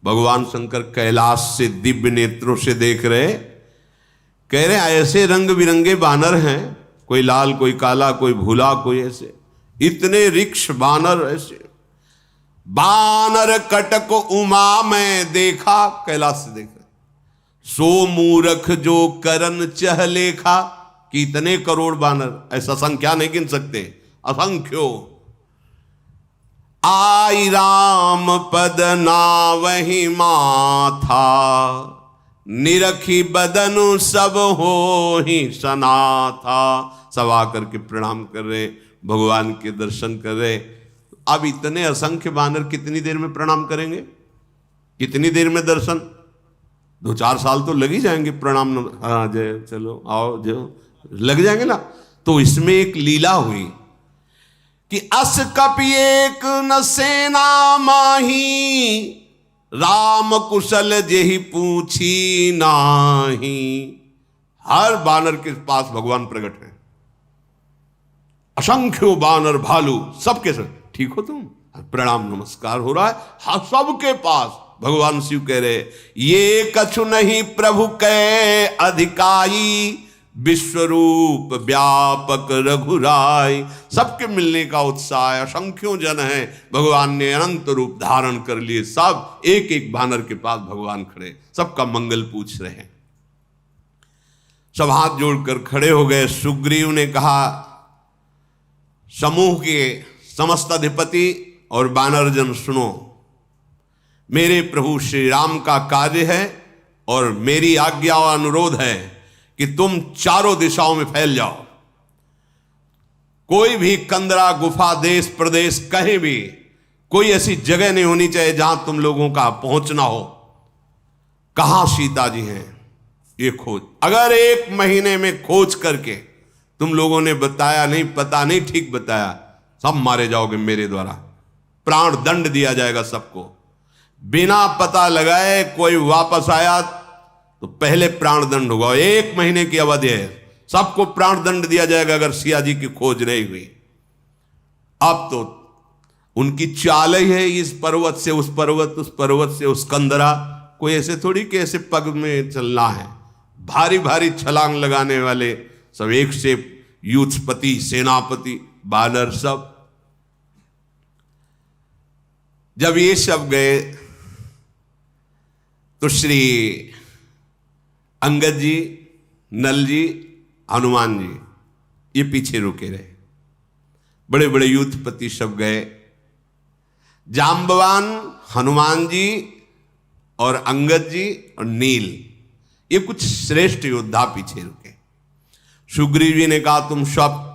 भगवान शंकर कैलाश से दिव्य नेत्रों से देख रहे, कह रहे ऐसे रंग बिरंगे बानर हैं, कोई लाल, कोई काला, कोई भूला, कोई ऐसे, इतने रिक्ष बानर ऐसे। बानर कटक उमा में देखा, कैलाश से देख रहे, सो मूरख जो करन चह लेखा, कि इतने करोड़ बानर, ऐसा संख्या नहीं गिन सकते, असंख्यो। आई राम पद नावहि माथा, निरखी बदनु सब हो ही सनाथा। सब आकर के प्रणाम कर रहे, भगवान के दर्शन कर रहे। अब इतने असंख्य बानर कितनी देर में प्रणाम करेंगे, कितनी देर में दर्शन? 2-4 साल तो लग ही जाएंगे प्रणाम। हाँ जय, चलो आओ, जो लग जाएंगे ना। तो इसमें एक लीला हुई कि अस कपि एक न सेना माही, राम कुशल जेहि पूछी नाही। हर बानर के पास भगवान प्रकट है, असंख्यो बानर भालू सबके सब, ठीक हो तुम? प्रणाम नमस्कार हो रहा है, हाँ सबके पास। भगवान शिव कह रहे, ये कछु नहीं प्रभु के अधिकाई, विश्वरूप व्यापक रघुराई। सबके मिलने का उत्साह है, असंख्यों जन है, भगवान ने अनंत रूप धारण कर लिए। सब एक एक बानर के पास भगवान खड़े, सबका मंगल पूछ रहे हैं। सब हाथ जोड़कर खड़े हो गए। सुग्रीव ने कहा, समूह के समस्त अधिपति और बानरजन सुनो, मेरे प्रभु श्री राम का कार्य है और मेरी आज्ञा और अनुरोध है कि तुम चारों दिशाओं में फैल जाओ। कोई भी कंदरा, गुफा, देश, प्रदेश, कहीं भी कोई ऐसी जगह नहीं होनी चाहिए जहां तुम लोगों का पहुंचना हो। कहां सीता जी हैं ये खोज। अगर 1 महीने में खोज करके तुम लोगों ने बताया नहीं, पता नहीं ठीक बताया, सब मारे जाओगे मेरे द्वारा, प्राण दंड दिया जाएगा सबको। बिना पता लगाए कोई वापस आया तो पहले प्राण दंड होगा। 1 महीने की अवधि है, सबको प्राण दंड दिया जाएगा अगर सिया जी की खोज नहीं हुई। अब तो उनकी चाल ही है, इस पर्वत से उस पर्वत, उस पर्वत से उस कंदरा। कोई ऐसे थोड़ी कि ऐसे पग में चलना है, भारी भारी छलांग लगाने वाले सब, एक से युद्धपति, सेनापति, बानर सब। जब ये सब गए तो श्री अंगद जी, नल जी, हनुमान जी ये पीछे रुके रहे। बड़े बड़े युद्धपति सब गए। जाम्बवान, हनुमान जी और अंगद जी और नील, ये कुछ श्रेष्ठ योद्धा पीछे रुके। सुग्रीव जी ने कहा, तुम सब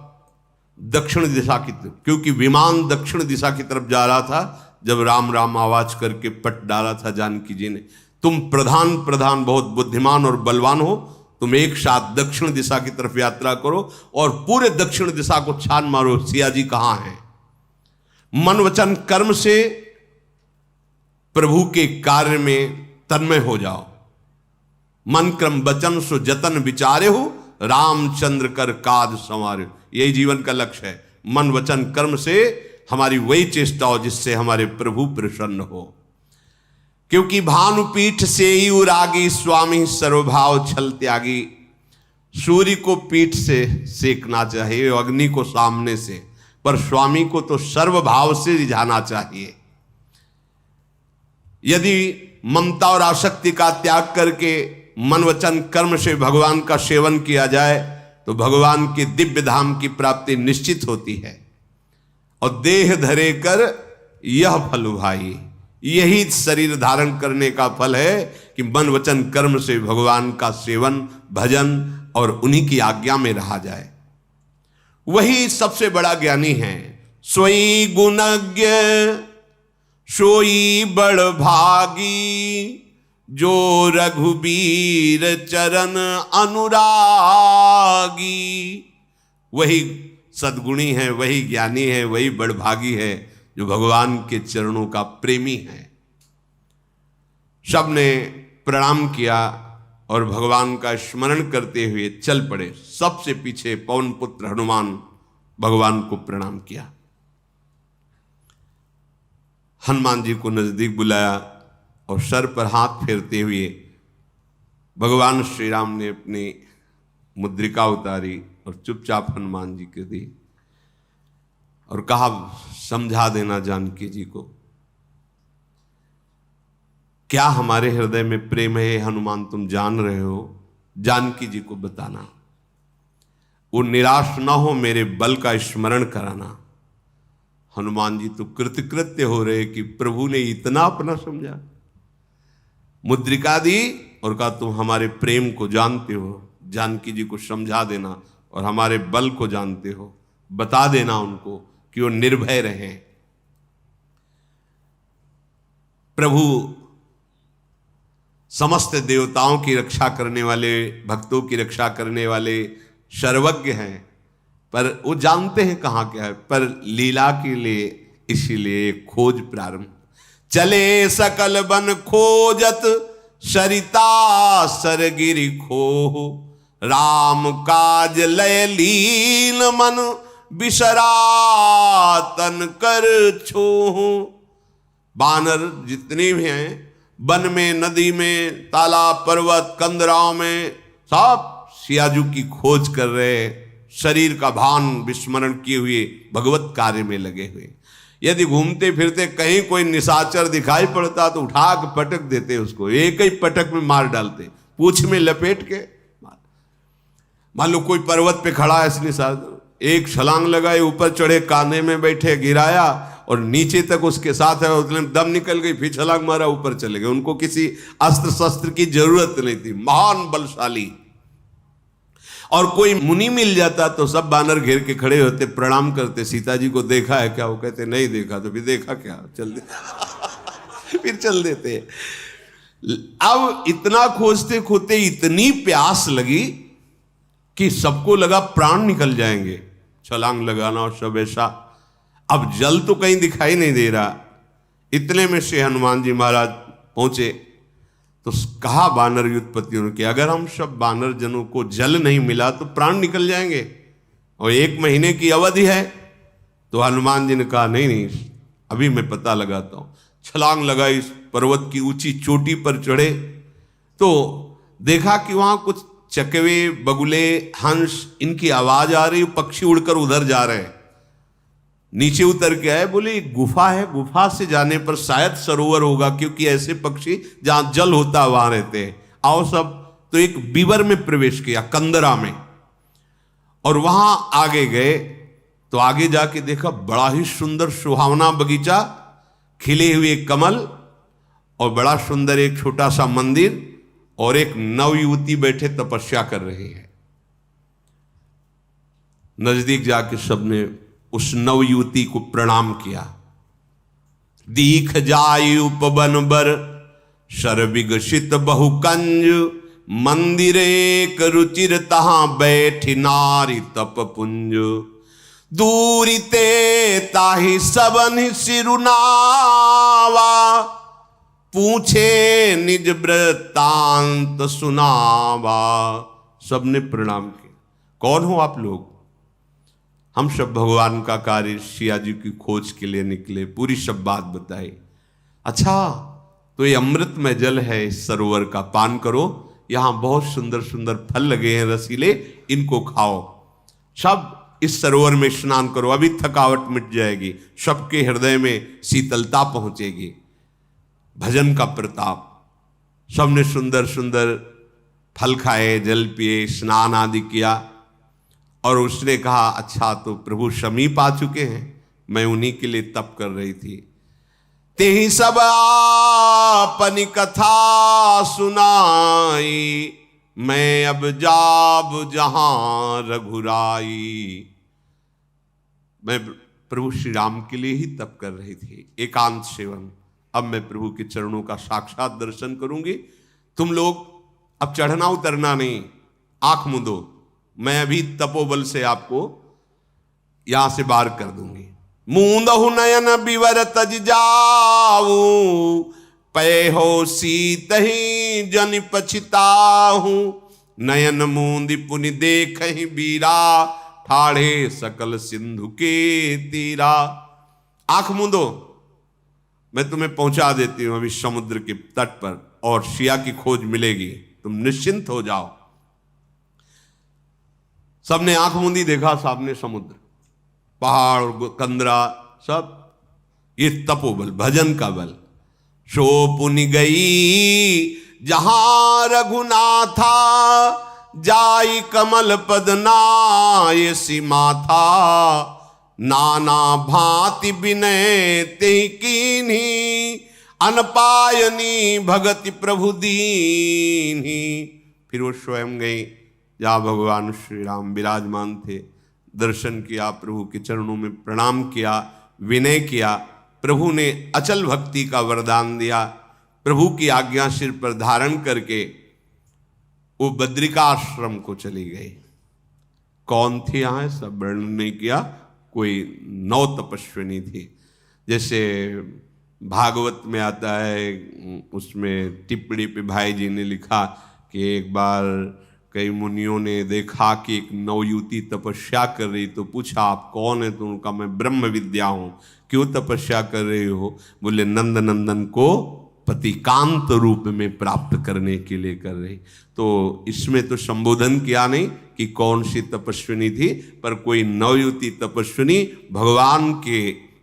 दक्षिण दिशा की तरफ, क्योंकि विमान दक्षिण दिशा की तरफ जा रहा था जब राम राम आवाज करके पट डाला था जानकी जी ने। तुम प्रधान बहुत बुद्धिमान और बलवान हो, तुम एक साथ दक्षिण दिशा की तरफ यात्रा करो और पूरे दक्षिण दिशा को छान मारो, सिया जी कहां हैं। मन वचन कर्म से प्रभु के कार्य में तन्मय हो जाओ। मन क्रम वचन सो जतन विचारे हो, रामचंद्र कर काज संवारे। यही जीवन का लक्ष्य है। मन वचन कर्म से हमारी वही चेष्टा हो जिससे हमारे प्रभु प्रसन्न हो। क्योंकि भानुपीठ से ही उरागी, स्वामी सर्वभाव छल त्यागी। सूर्य को पीठ से सेकना चाहिए, अग्नि को सामने से, पर स्वामी को तो सर्वभाव से रिझाना चाहिए। यदि ममता और आसक्ति का त्याग करके मन वचन कर्म से भगवान का सेवन किया जाए तो भगवान के दिव्य धाम की प्राप्ति निश्चित होती है। और देह धरे कर यह फल भाई, यही शरीर धारण करने का फल है कि मन वचन कर्म से भगवान का सेवन, भजन और उन्हीं की आज्ञा में रहा जाए। वही सबसे बड़ा ज्ञानी है। सोई गुणज्ञ सोई बड़ भागी, जो रघुबीर चरण अनुरागी। वही सद्गुणी है, वही ज्ञानी है, वही बड़भागी है जो भगवान के चरणों का प्रेमी है। सब ने प्रणाम किया और भगवान का स्मरण करते हुए चल पड़े। सबसे पीछे पवन पुत्र हनुमान भगवान को प्रणाम किया। हनुमान जी को नजदीक बुलाया और सर पर हाथ फेरते हुए भगवान श्री राम ने अपनी मुद्रिका उतारी और चुपचाप हनुमान जी को दी और कहा, समझा देना जानकी जी को, क्या हमारे हृदय में प्रेम है हनुमान, तुम जान रहे हो, जानकी जी को बताना, वो निराश ना हो, मेरे बल का स्मरण कराना। हनुमान जी तो कृतकृत्य हो रहे कि प्रभु ने इतना अपना समझा, मुद्रिका दी और कहा, तुम हमारे प्रेम को जानते हो, जानकी जी को समझा देना और हमारे बल को जानते हो, बता देना उनको कि वो निर्भय रहें। प्रभु समस्त देवताओं की रक्षा करने वाले, भक्तों की रक्षा करने वाले सर्वज्ञ हैं, पर वो जानते हैं कहाँ क्या है, पर लीला के लिए इसीलिए खोज प्रारंभ। चले सकल बन खोजत, सरिता सरगिरि खोह, राम काज लय लीन मन, बिसरा तन कर छोह। बानर जितने भी हैं, वन में, नदी में, तालाब, पर्वत, कंदराओं में, सब सियाजू की खोज कर रहे, शरीर का भान विस्मरण किए हुए भगवत कार्य में लगे हुए। यदि घूमते फिरते कहीं कोई निशाचर दिखाई पड़ता तो उठा के पटक देते, उसको एक ही पटक में मार डालते, पूंछ में लपेट के मार। मान लो कोई पर्वत पे खड़ा है निशाचर, एक छलांग लगाए, ऊपर चढ़े, कांधे में बैठे, गिराया और नीचे तक उसके साथ है, उसने दम निकल गई, फिर छलांग मारा, ऊपर चले गए। उनको किसी अस्त्र शस्त्र की जरूरत नहीं थी, महान बलशाली। और कोई मुनि मिल जाता तो सब बानर घेर के खड़े होते, प्रणाम करते, सीता जी को देखा है क्या? वो कहते नहीं देखा। तो फिर देखा क्या, चल दे फिर चल देते। अब इतना खोजते खोजते इतनी प्यास लगी कि सबको लगा प्राण निकल जाएंगे, छलांग लगाना और सब ऐसा। अब जल तो कहीं दिखाई नहीं दे रहा। इतने में से हनुमान जी महाराज पहुंचे तो कहा बानर युद्धपतियों ने कि अगर हम सब बानर जनों को जल नहीं मिला तो प्राण निकल जाएंगे और 1 महीने की अवधि है। तो हनुमान जी ने कहा नहीं नहीं, अभी मैं पता लगाता हूं। छलांग लगाई, पर्वत की ऊंची चोटी पर चढ़े तो देखा कि वहां कुछ चकवे, बगुले, हंस, इनकी आवाज आ रही, पक्षी उड़कर उधर जा रहे हैं। नीचे उतर के आए, बोले गुफा है, गुफा से जाने पर शायद सरोवर होगा, क्योंकि ऐसे पक्षी जहां जल होता है वहां रहते हैं, आओ सब। तो एक बीवर में प्रवेश किया, कंदरा में, और वहां आगे गए तो आगे जाके देखा बड़ा ही सुंदर सुहावना बगीचा, खिले हुए कमल और बड़ा सुंदर एक छोटा सा मंदिर और एक नवयुवती बैठे तपस्या कर रही है। नजदीक जाके सबने उस नवयुवती को प्रणाम किया। दीख जाय उपवन बर, शर विगसित बहुकंज, मंदिर एक रुचिर तहां बैठी नारी तप पुंज। दूरी ते ताहि सबन सिरुनावा, पूछे निज वृत्तांत सुनावा। सबने प्रणाम किया। कौन हो आप लोग? हम सब भगवान का कार्य सिया जी की खोज के लिए निकले, पूरी सब बात बताई। अच्छा, तो ये अमृतमय जल है, इस सरोवर का पान करो, यहां बहुत सुंदर सुंदर फल लगे हैं रसीले, इनको खाओ। सब इस सरोवर में स्नान करो, अभी थकावट मिट जाएगी, सबके हृदय में शीतलता पहुंचेगी। भजन का प्रताप। सबने सुंदर सुंदर फल खाए, जल पिए, स्नान आदि किया। और उसने कहा अच्छा, तो प्रभु समीप आ चुके हैं, मैं उन्हीं के लिए तप कर रही थी। तेहि सब अपनी कथा सुनाई, मैं अब जाब जहां रघुराई। मैं प्रभु श्री राम के लिए ही तप कर रही थी, एकांत सेवन। अब मैं प्रभु के चरणों का साक्षात दर्शन करूंगी। तुम लोग अब चढ़ना उतरना नहीं, आंख मूंदो, मैं अभी तपोबल से आपको यहां से बाहर कर दूंगी। मूंदहु नयन विवर तज जाऊं, पय हो सीत ही जन पछिताहूं। नयन मूंदि पुनि देख ही बीरा, ठाढ़े सकल सिंधु के तीरा। आंख मूंदो, मैं तुम्हें पहुंचा देती हूं अभी समुद्र के तट पर, और सिया की खोज मिलेगी, तुम निश्चिंत हो जाओ। सबने आंख मूंदी, देखा सामने समुद्र, पहाड़ और कंदरा सब। ये तपोबल, भजन का बल। सो पुनि गई जहां रघुनाथा, जाई कमल पद नाय सीमा था। नाना भांति विनय ते कीन्ही, अनपायनी भगति प्रभु दीन्ही। फिर वो स्वयं गए जहाँ भगवान श्री राम विराजमान थे, दर्शन किया, प्रभु के चरणों में प्रणाम किया, विनय किया। प्रभु ने अचल भक्ति का वरदान दिया। प्रभु की आज्ञा सिर पर धारण करके वो बद्रिका आश्रम को चली गई। कौन थी यहाँ, सब वर्णन नहीं किया। कोई 9 तपस्विनी थी। जैसे भागवत में आता है, उसमें टिप्पणी पे भाई जी ने लिखा कि एक बार कई मुनियों ने देखा कि एक नवयुवती तपस्या कर रही, तो पूछा आप कौन है? तो उनका मैं ब्रह्म विद्या हूँ। क्यों तपस्या कर रही हो? बोले नंद नंदन को पतिकांत रूप में प्राप्त करने के लिए कर रही। तो इसमें तो संबोधन किया नहीं कि कौन सी तपस्विनी थी, पर कोई नवयुवती तपस्विनी भगवान के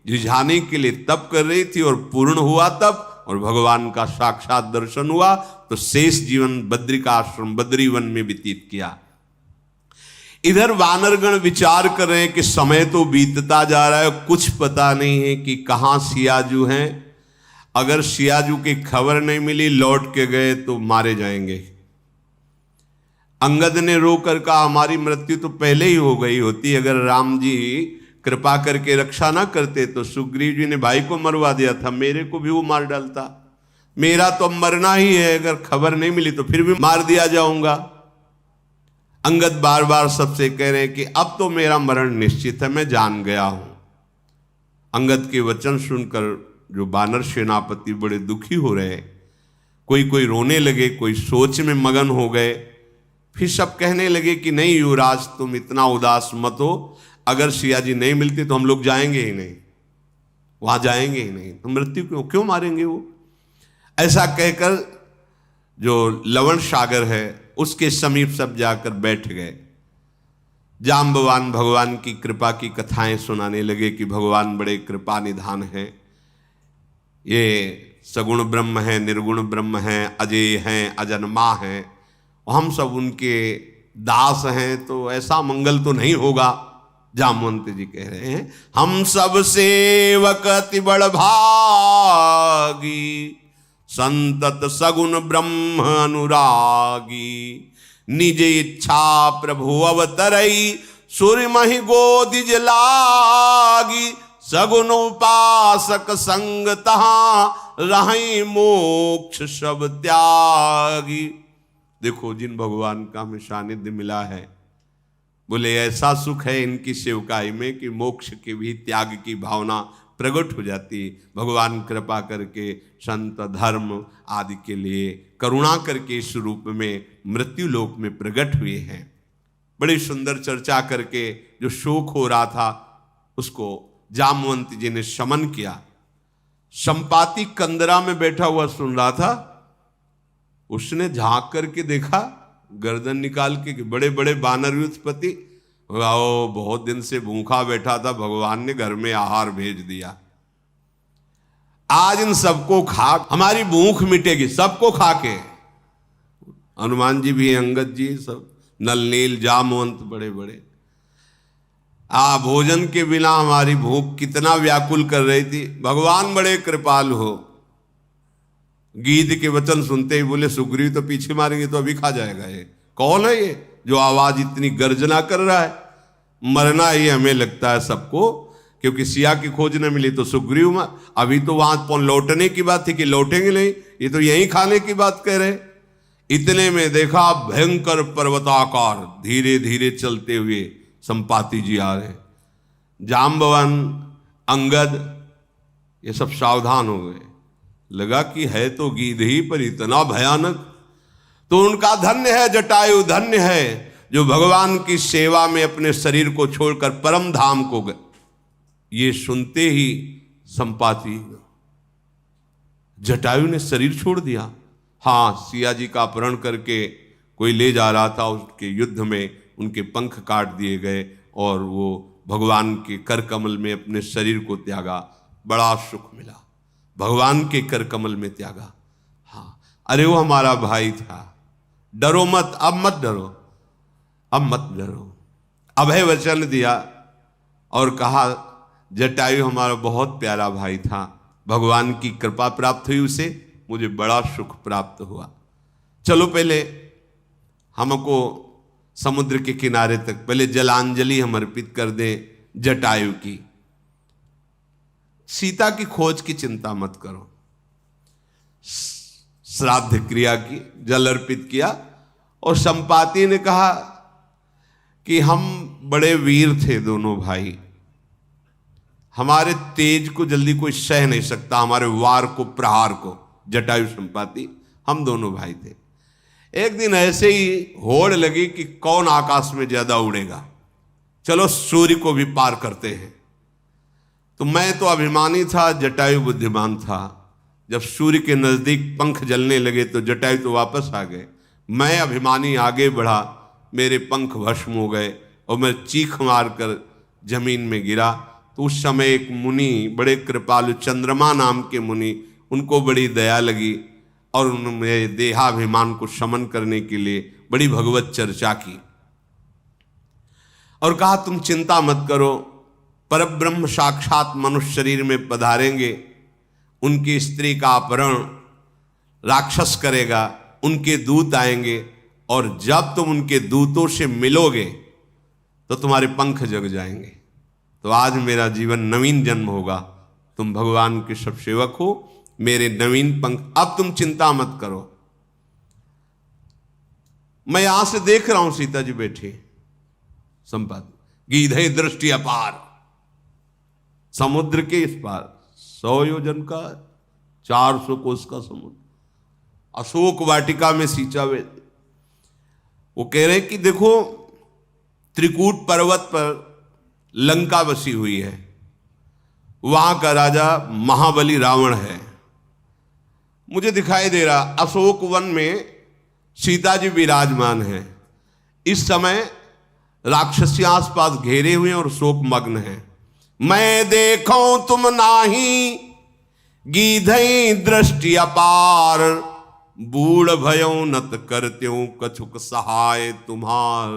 रिझाने के लिए तप कर रही थी, और पूर्ण हुआ तप, और भगवान का साक्षात दर्शन हुआ। तो शेष जीवन बद्रिका आश्रम बद्रीवन में व्यतीत किया। इधर वानरगण विचार कर रहे हैं कि समय तो बीतता जा रहा है, कुछ पता नहीं है कि कहाँ सियाजू हैं। अगर सियाजू की खबर नहीं मिली, लौट के गए तो मारे जाएंगे। अंगद ने रोकर कहा हमारी मृत्यु तो पहले ही हो गई होती, अगर राम जी कृपा करके रक्षा ना करते तो सुग्रीव जी ने भाई को मरवा दिया था, मेरे को भी वो मार डालता। मेरा तो मरना ही है, अगर खबर नहीं मिली तो फिर भी मार दिया जाऊंगा। अंगद बार बार सबसे कह रहे हैं कि अब तो मेरा मरण निश्चित है, मैं जान गया हूं। अंगद के वचन सुनकर जो वानर सेनापति बड़े दुखी हो रहे, कोई रोने लगे, कोई सोच में मगन हो गए। फिर सब कहने लगे कि नहीं युवराज, तुम इतना उदास मत हो, अगर सिया जी नहीं मिलते तो हम लोग जाएंगे ही नहीं, वहां जाएंगे ही नहीं, तो मृत्यु क्यों मारेंगे वो। ऐसा कहकर जो लवण सागर है उसके समीप सब जाकर बैठ गए। जाम्बवान भगवान की कृपा की कथाएं सुनाने लगे कि भगवान बड़े कृपा निधान हैं, ये सगुण ब्रह्म है, निर्गुण ब्रह्म है, अजय हैं, अजन्मा हैं, हम सब उनके दास हैं, तो ऐसा मंगल तो नहीं होगा। जामवंत जी कह रहे हैं हम सब सेवक अति बड़ भागी, संतत सगुण ब्रह्म अनुरागी। निज इच्छा प्रभु अवतरई, सूर्य महि गोदिज लागी। सगुण उपासक संग तहाँ, रहि मोक्ष सब त्यागी। देखो जिन भगवान का हमें सानिध्य मिला है, बोले ऐसा सुख है इनकी सेवकाई में कि मोक्ष के भी त्याग की भावना प्रकट हो जाती। भगवान कृपा करके संत धर्म आदि के लिए करुणा करके इस रूप में मृत्यु लोक में प्रकट हुए हैं। बड़ी सुंदर चर्चा करके जो शोक हो रहा था उसको जामवंत जी ने शमन किया। संपाति कंदरा में बैठा हुआ सुन रहा था, उसने झांक करके देखा, गर्दन निकाल के कि बड़े बड़े वानर उत्पत्ति, आओ बहुत दिन से भूखा बैठा था, भगवान ने घर में आहार भेज दिया, आज इन सबको खा हमारी भूख मिटेगी, सबको खा के। हनुमान जी भी, अंगद जी, सब नल नील जामवंत बड़े बड़े, भोजन के बिना हमारी भूख कितना व्याकुल कर रही थी। भगवान बड़े कृपालु हो। गीत के वचन सुनते ही बोले सुग्रीव तो पीछे मारेंगे तो अभी खा जाएगा। ये कौन है ये जो आवाज इतनी गर्जना कर रहा है? मरना ही हमें लगता है सबको, क्योंकि सिया की खोज न मिली तो सुग्रीव में, अभी तो वहां लौटने की बात थी कि लौटेंगे नहीं, ये तो यहीं खाने की बात कह रहे। इतने में देखा भयंकर पर्वताकार धीरे धीरे चलते हुए संपाति जी आ रहे। जाम्बवन, अंगद ये सब सावधान हो गए, लगा कि है तो गीध ही पर इतना भयानक। तो उनका धन्य है जटायु, धन्य है जो भगवान की सेवा में अपने शरीर को छोड़कर परम धाम को गए। ये सुनते ही संपाति जटायु ने शरीर छोड़ दिया। हाँ, सिया जी का अपहरण करके कोई ले जा रहा था, उसके युद्ध में उनके पंख काट दिए गए और वो भगवान के कर कमल में अपने शरीर को त्यागा। बड़ा सुख मिला, भगवान के कर कमल में त्यागा। हाँ, अरे वो हमारा भाई था, डरो मत, अब मत डरो, अब मत डरो। अभय वचन दिया और कहा जटायु हमारा बहुत प्यारा भाई था, भगवान की कृपा प्राप्त हुई उसे, मुझे बड़ा सुख प्राप्त हुआ। चलो पहले हमको समुद्र के किनारे तक पहले जलांजलि हम अर्पित कर दें जटायु की। सीता की खोज की चिंता मत करो। श्राद्ध क्रिया की, जल अर्पित किया और संपाति ने कहा कि हम बड़े वीर थे दोनों भाई, हमारे तेज को जल्दी कोई सह नहीं सकता, हमारे वार को, प्रहार को। जटायु संपाति हम दोनों भाई थे। एक दिन ऐसे ही होड़ लगी कि कौन आकाश में ज्यादा उड़ेगा, चलो सूर्य को भी पार करते हैं। तो मैं तो अभिमानी था, जटायु बुद्धिमान था। जब सूर्य के नजदीक पंख जलने लगे तो जटायु तो वापस आ गए, मैं अभिमानी आगे बढ़ा, मेरे पंख भस्म हो गए और मैं चीख मारकर जमीन में गिरा। तो उस समय एक मुनि, बड़े कृपालु चंद्रमा नाम के मुनि, उनको बड़ी दया लगी और उन्होंने देहाभिमान को शमन करने के लिए बड़ी भगवत चर्चा की और कहा तुम चिंता मत करो, परब्रह्म साक्षात मनुष्य शरीर में पधारेंगे, उनकी स्त्री का अपहरण राक्षस करेगा, उनके दूत आएंगे और जब तुम उनके दूतों से मिलोगे तो तुम्हारे पंख जग जाएंगे। तो आज मेरा जीवन नवीन जन्म होगा, तुम भगवान के सब सेवक हो, मेरे नवीन पंख, अब तुम चिंता मत करो। मैं यहां से देख रहा हूं सीता जी बैठी, संपाति गीधे दृष्टि अपार, समुद्र के इस पार 100 योजन का 400 कोस का समुद्र, अशोक वाटिका में सींचा हुए। वो कह रहे कि देखो त्रिकूट पर्वत पर लंका बसी हुई है, वहां का राजा महाबली रावण है, मुझे दिखाई दे रहा अशोक वन में सीता जी विराजमान है। इस समय राक्षसी आसपास घेरे हुए और शोक मग्न है। मैं देखो तुम नाही गीधई दृष्टि अपार, बूढ़ भयो नत करत्यो कछुक सहाय तुम्हार।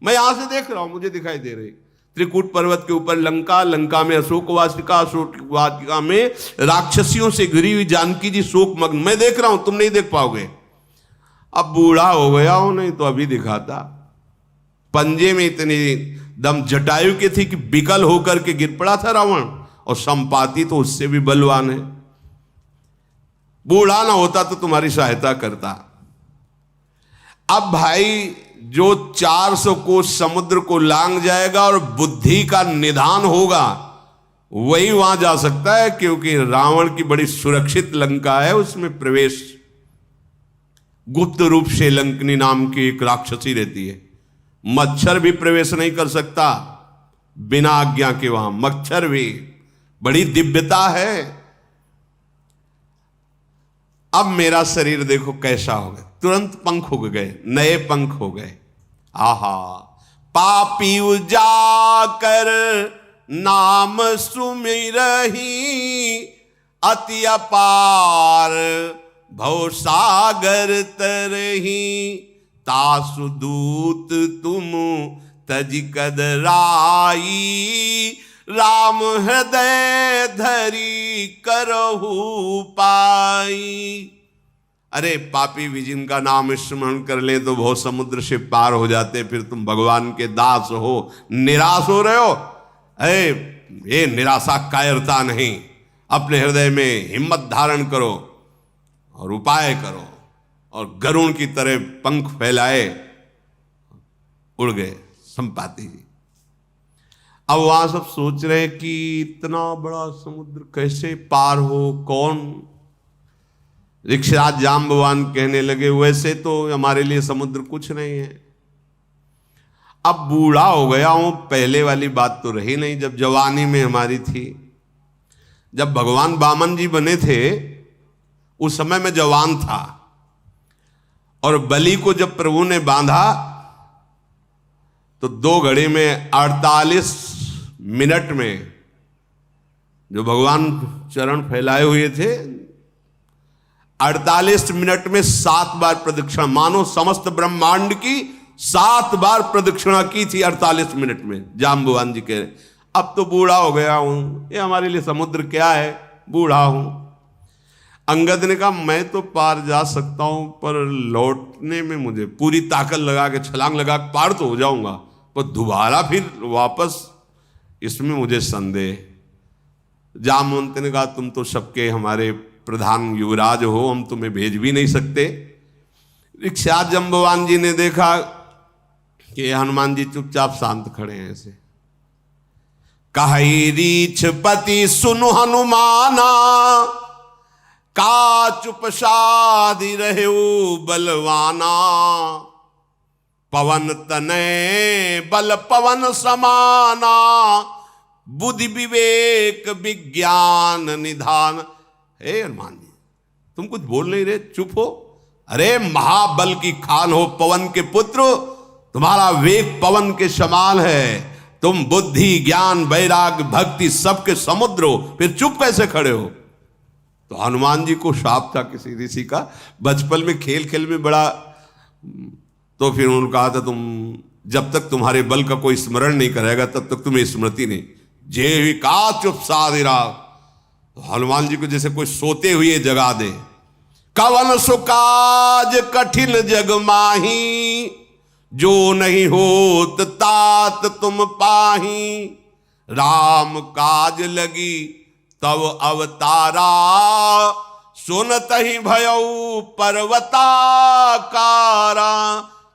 मैं यहां से देख रहा हूं, मुझे दिखाई दे रही त्रिकूट पर्वत के ऊपर लंका, लंका में अशोक वाटिका, अशोक वाटिका में राक्षसियों से घिरी हुई जानकी जी शोक मग्न। मैं देख रहा हूं, तुम नहीं देख पाओगे। अब बूढ़ा हो गया हो, नहीं तो अभी दिखाता। पंजे में इतनी दम जटायु के थी कि विकल होकर के गिर पड़ा था रावण, और संपाति तो उससे भी बलवान है। बूढ़ा ना होता तो तुम्हारी सहायता करता। अब भाई जो 400 कोस समुद्र को लांग जाएगा और बुद्धि का निधान होगा, वही वहां जा सकता है, क्योंकि रावण की बड़ी सुरक्षित लंका है, उसमें प्रवेश गुप्त रूप से लंकनी नाम की एक राक्षसी रहती है। मच्छर भी प्रवेश नहीं कर सकता बिना आज्ञा के, वहां मच्छर भी, बड़ी दिव्यता है। अब मेरा शरीर देखो कैसा हो गया, तुरंत पंख हो गए, नए पंख हो गए। आहा, पापी उजाकर नाम सुमिरही, अति अपार भव सागर तरही, तासु दूत तुम तज कदराई, राम हृदय धरी करहु पाई। अरे पापी भी जिनका नाम स्मरण कर ले तो बहुत समुद्र से पार हो जाते, फिर तुम भगवान के दास हो, निराश हो रहे हो। अरे ये निराशा कायरता नहीं, अपने हृदय में हिम्मत धारण करो और उपाय करो। और गरुण की तरह पंख फैलाए उड़ गए संपाति जी। अब वहां सब सोच रहे कि इतना बड़ा समुद्र कैसे पार हो, कौन। ऋक्षराज जाम्बवान कहने लगे वैसे तो हमारे लिए समुद्र कुछ नहीं है, अब बूढ़ा हो गया हूं, पहले वाली बात तो रही नहीं जब जवानी में हमारी थी। जब भगवान वामन जी बने थे उस समय मैं जवान था, और बलि को जब प्रभु ने बांधा तो 2 घड़ी में 48 मिनट में जो भगवान चरण फैलाए हुए थे 48 मिनट में 7 बार प्रदक्षिणा, मानो समस्त ब्रह्मांड की 7 बार प्रदक्षिणा की थी 48 मिनट में। जाम्बवान जी कह रहे अब तो बूढ़ा हो गया हूं, ये हमारे लिए समुद्र क्या है, बूढ़ा हूं। अंगद ने कहा मैं तो पार जा सकता हूं, पर लौटने में मुझे पूरी ताकत लगा के छलांग लगा के पार तो हो जाऊंगा, पर दोबारा फिर वापस इसमें मुझे संदेह। जामवंत ने कहा तुम तो सबके हमारे प्रधान युवराज हो, हम तुम्हें भेज भी नहीं सकते। ऋक्षराज जाम्बवान जी ने देखा कि हनुमान जी चुपचाप शांत खड़े हैं ऐसे। कहि रीछपति सुनु हनुमाना, का चुप साधि रहे बलवाना। पवन तनय बल पवन समाना, बुद्धि विवेक विज्ञान निधान। हे हनुमान जी तुम कुछ बोल नहीं रहे, चुप हो। अरे महाबल की खान हो, पवन के पुत्र, तुम्हारा वेग पवन के समान है, तुम बुद्धि ज्ञान वैराग्य भक्ति सबके समुद्र हो, फिर चुप कैसे खड़े हो। तो हनुमान जी को शाप था किसी ऋषि का, बचपन में खेल खेल में बड़ा, तो फिर उन्होंने कहा था तुम जब तक तुम्हारे बल का कोई स्मरण नहीं करेगा तब तक तुम्हें स्मृति नहीं। जे का चुप साधिरा, तो हनुमान जी को जैसे कोई सोते हुए जगा दे। कवन सुकाज कठिन जग माही, जो नहीं होत तात तुम पाही। राम काज लगी तब अवतारा, सुनत ही भयऊ पर्वताकारा।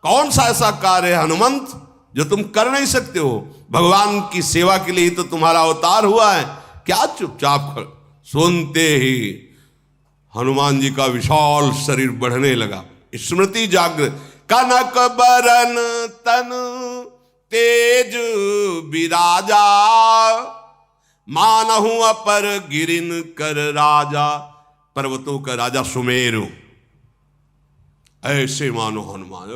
कौन सा ऐसा कार्य है हनुमंत जो तुम कर नहीं सकते हो? भगवान की सेवा के लिए ही तो तुम्हारा अवतार हुआ है, क्या चुपचाप खड़े। सुनते ही हनुमान जी का विशाल शरीर बढ़ने लगा, स्मृति जागृत। कनक बरन तन तेज विराजा, मानहु अपर गिरिन कर राजा। पर्वतों का राजा सुमेरु, ऐसे मानो हनुमान।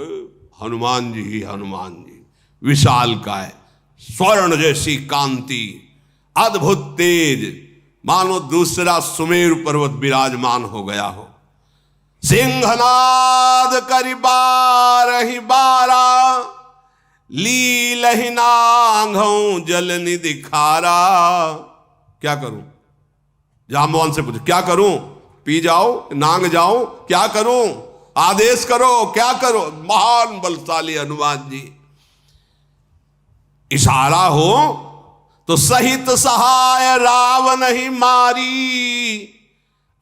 हनुमान जी ही हनुमान जी, विशाल काय, स्वर्ण जैसी कांति, अद्भुत तेज, मानो दूसरा सुमेरु पर्वत विराजमान हो गया हो। सिंहनाद करि बारहि बारा, लीलहि नांगहु जल निधि खारा। क्या करूं? जाम्बवान से पूछो क्या करूं? पी जाओ, नांग जाओ, क्या करूं? आदेश करो, क्या करो? महान बलशाली हनुमान जी। इशारा हो तो सहित सहाय रावण ही मारी,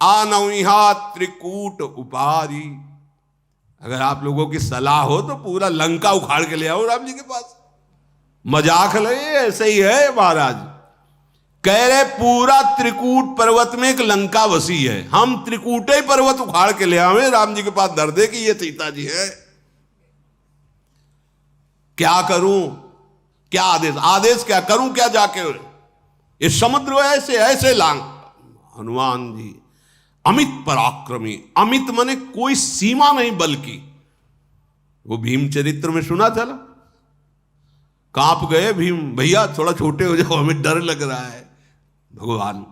आनौ यहाँ त्रिकूट उपारी। अगर आप लोगों की सलाह हो तो पूरा लंका उखाड़ के ले आओ राम जी के पास। मजाक ले, ऐसे ही है महाराज। कह रहे पूरा त्रिकूट पर्वत में एक लंका बसी है, हम त्रिकूटे पर्वत उखाड़ के ले आवे राम जी के पास धर दे कि ये सीता जी है। क्या करूं? क्या आदेश? आदेश क्या करूं? क्या जाके इस समुद्र ऐसे ऐसे लांग। हनुमान जी अमित पराक्रमी, अमित माने कोई सीमा नहीं बल की। वो भीम चरित्र में सुना था ना, कांप गए भीम, भैया थोड़ा छोटे हो जाओ, हमें डर लग रहा है। भगवान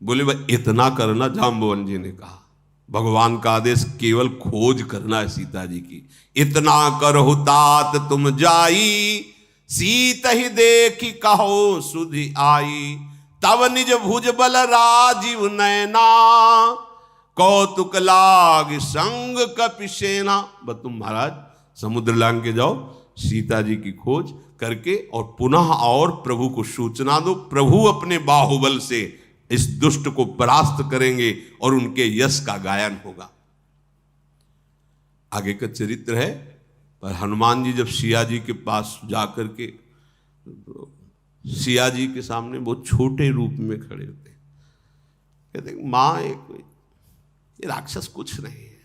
बोले भाई इतना करना, जाम्बवन जी ने कहा भगवान का आदेश केवल खोज करना है सीता जी की। इतना करहु तात तुम जाई, सीत ही देखी कहो सुधि आई। तब निज भुज बल राजीव नैना, कौतुक लाग संग कपि सेना। बस तुम महाराज समुद्र लांग के जाओ, सीता जी की खोज करके और पुनः और प्रभु को सूचना दो। प्रभु अपने बाहुबल से इस दुष्ट को परास्त करेंगे और उनके यश का गायन होगा। आगे का चरित्र है। पर हनुमान जी जब सिया जी के पास जाकर के, तो सिया जी के सामने बहुत छोटे रूप में खड़े होते, कहते माँ ये राक्षस कुछ नहीं है,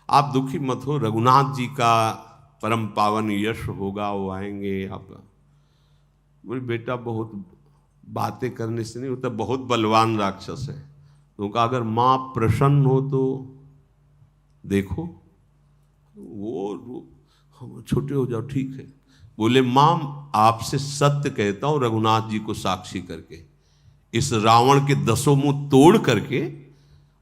आप दुखी मत हो, रघुनाथ जी का परम पावन यश होगा, वो आएंगे। आप बोले बेटा बहुत बातें करने से नहीं होता, बहुत बलवान राक्षस है। तो कहा अगर माँ प्रसन्न हो तो देखो, वो छोटे हो जाओ, ठीक है। बोले माँ आपसे सत्य कहता हूं, रघुनाथ जी को साक्षी करके, इस रावण के 10 मुंह तोड़ करके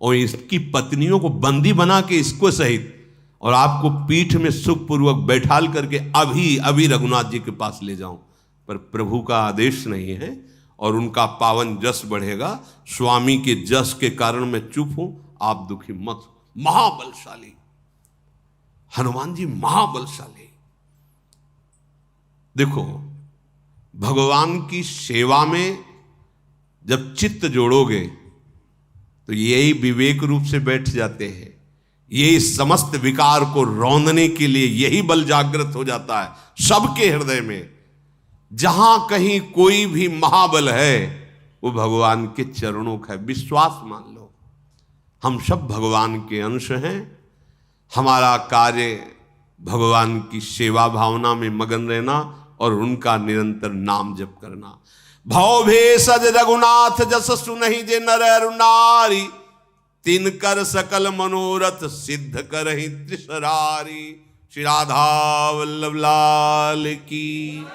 और इसकी पत्नियों को बंदी बना के इसको सहित और आपको पीठ में सुखपूर्वक बैठाल करके अभी अभी रघुनाथ जी के पास ले जाऊं। पर प्रभु का आदेश नहीं है और उनका पावन जस बढ़ेगा। स्वामी के जस के कारण मैं चुप हूं, आप दुखी मत। महाबलशाली हनुमान जी, महाबलशाली। देखो भगवान की सेवा में जब चित्त जोड़ोगे तो यही विवेक रूप से बैठ जाते हैं। यही समस्त विकार को रौंदने के लिए यही बल जागृत हो जाता है सबके हृदय में। जहां कहीं कोई भी महाबल है वो भगवान के चरणों का विश्वास मान लो। हम सब भगवान के अंश हैं। हमारा कार्य भगवान की सेवा भावना में मगन रहना और उनका निरंतर नाम जप करना। भव भेषज रघुनाथ जस सुनहि जे नर अरु नारी, तिनकर सकल मनोरथ सिद्ध करहि त्रिसरारी। श्री राधा वल्लभ लाल की।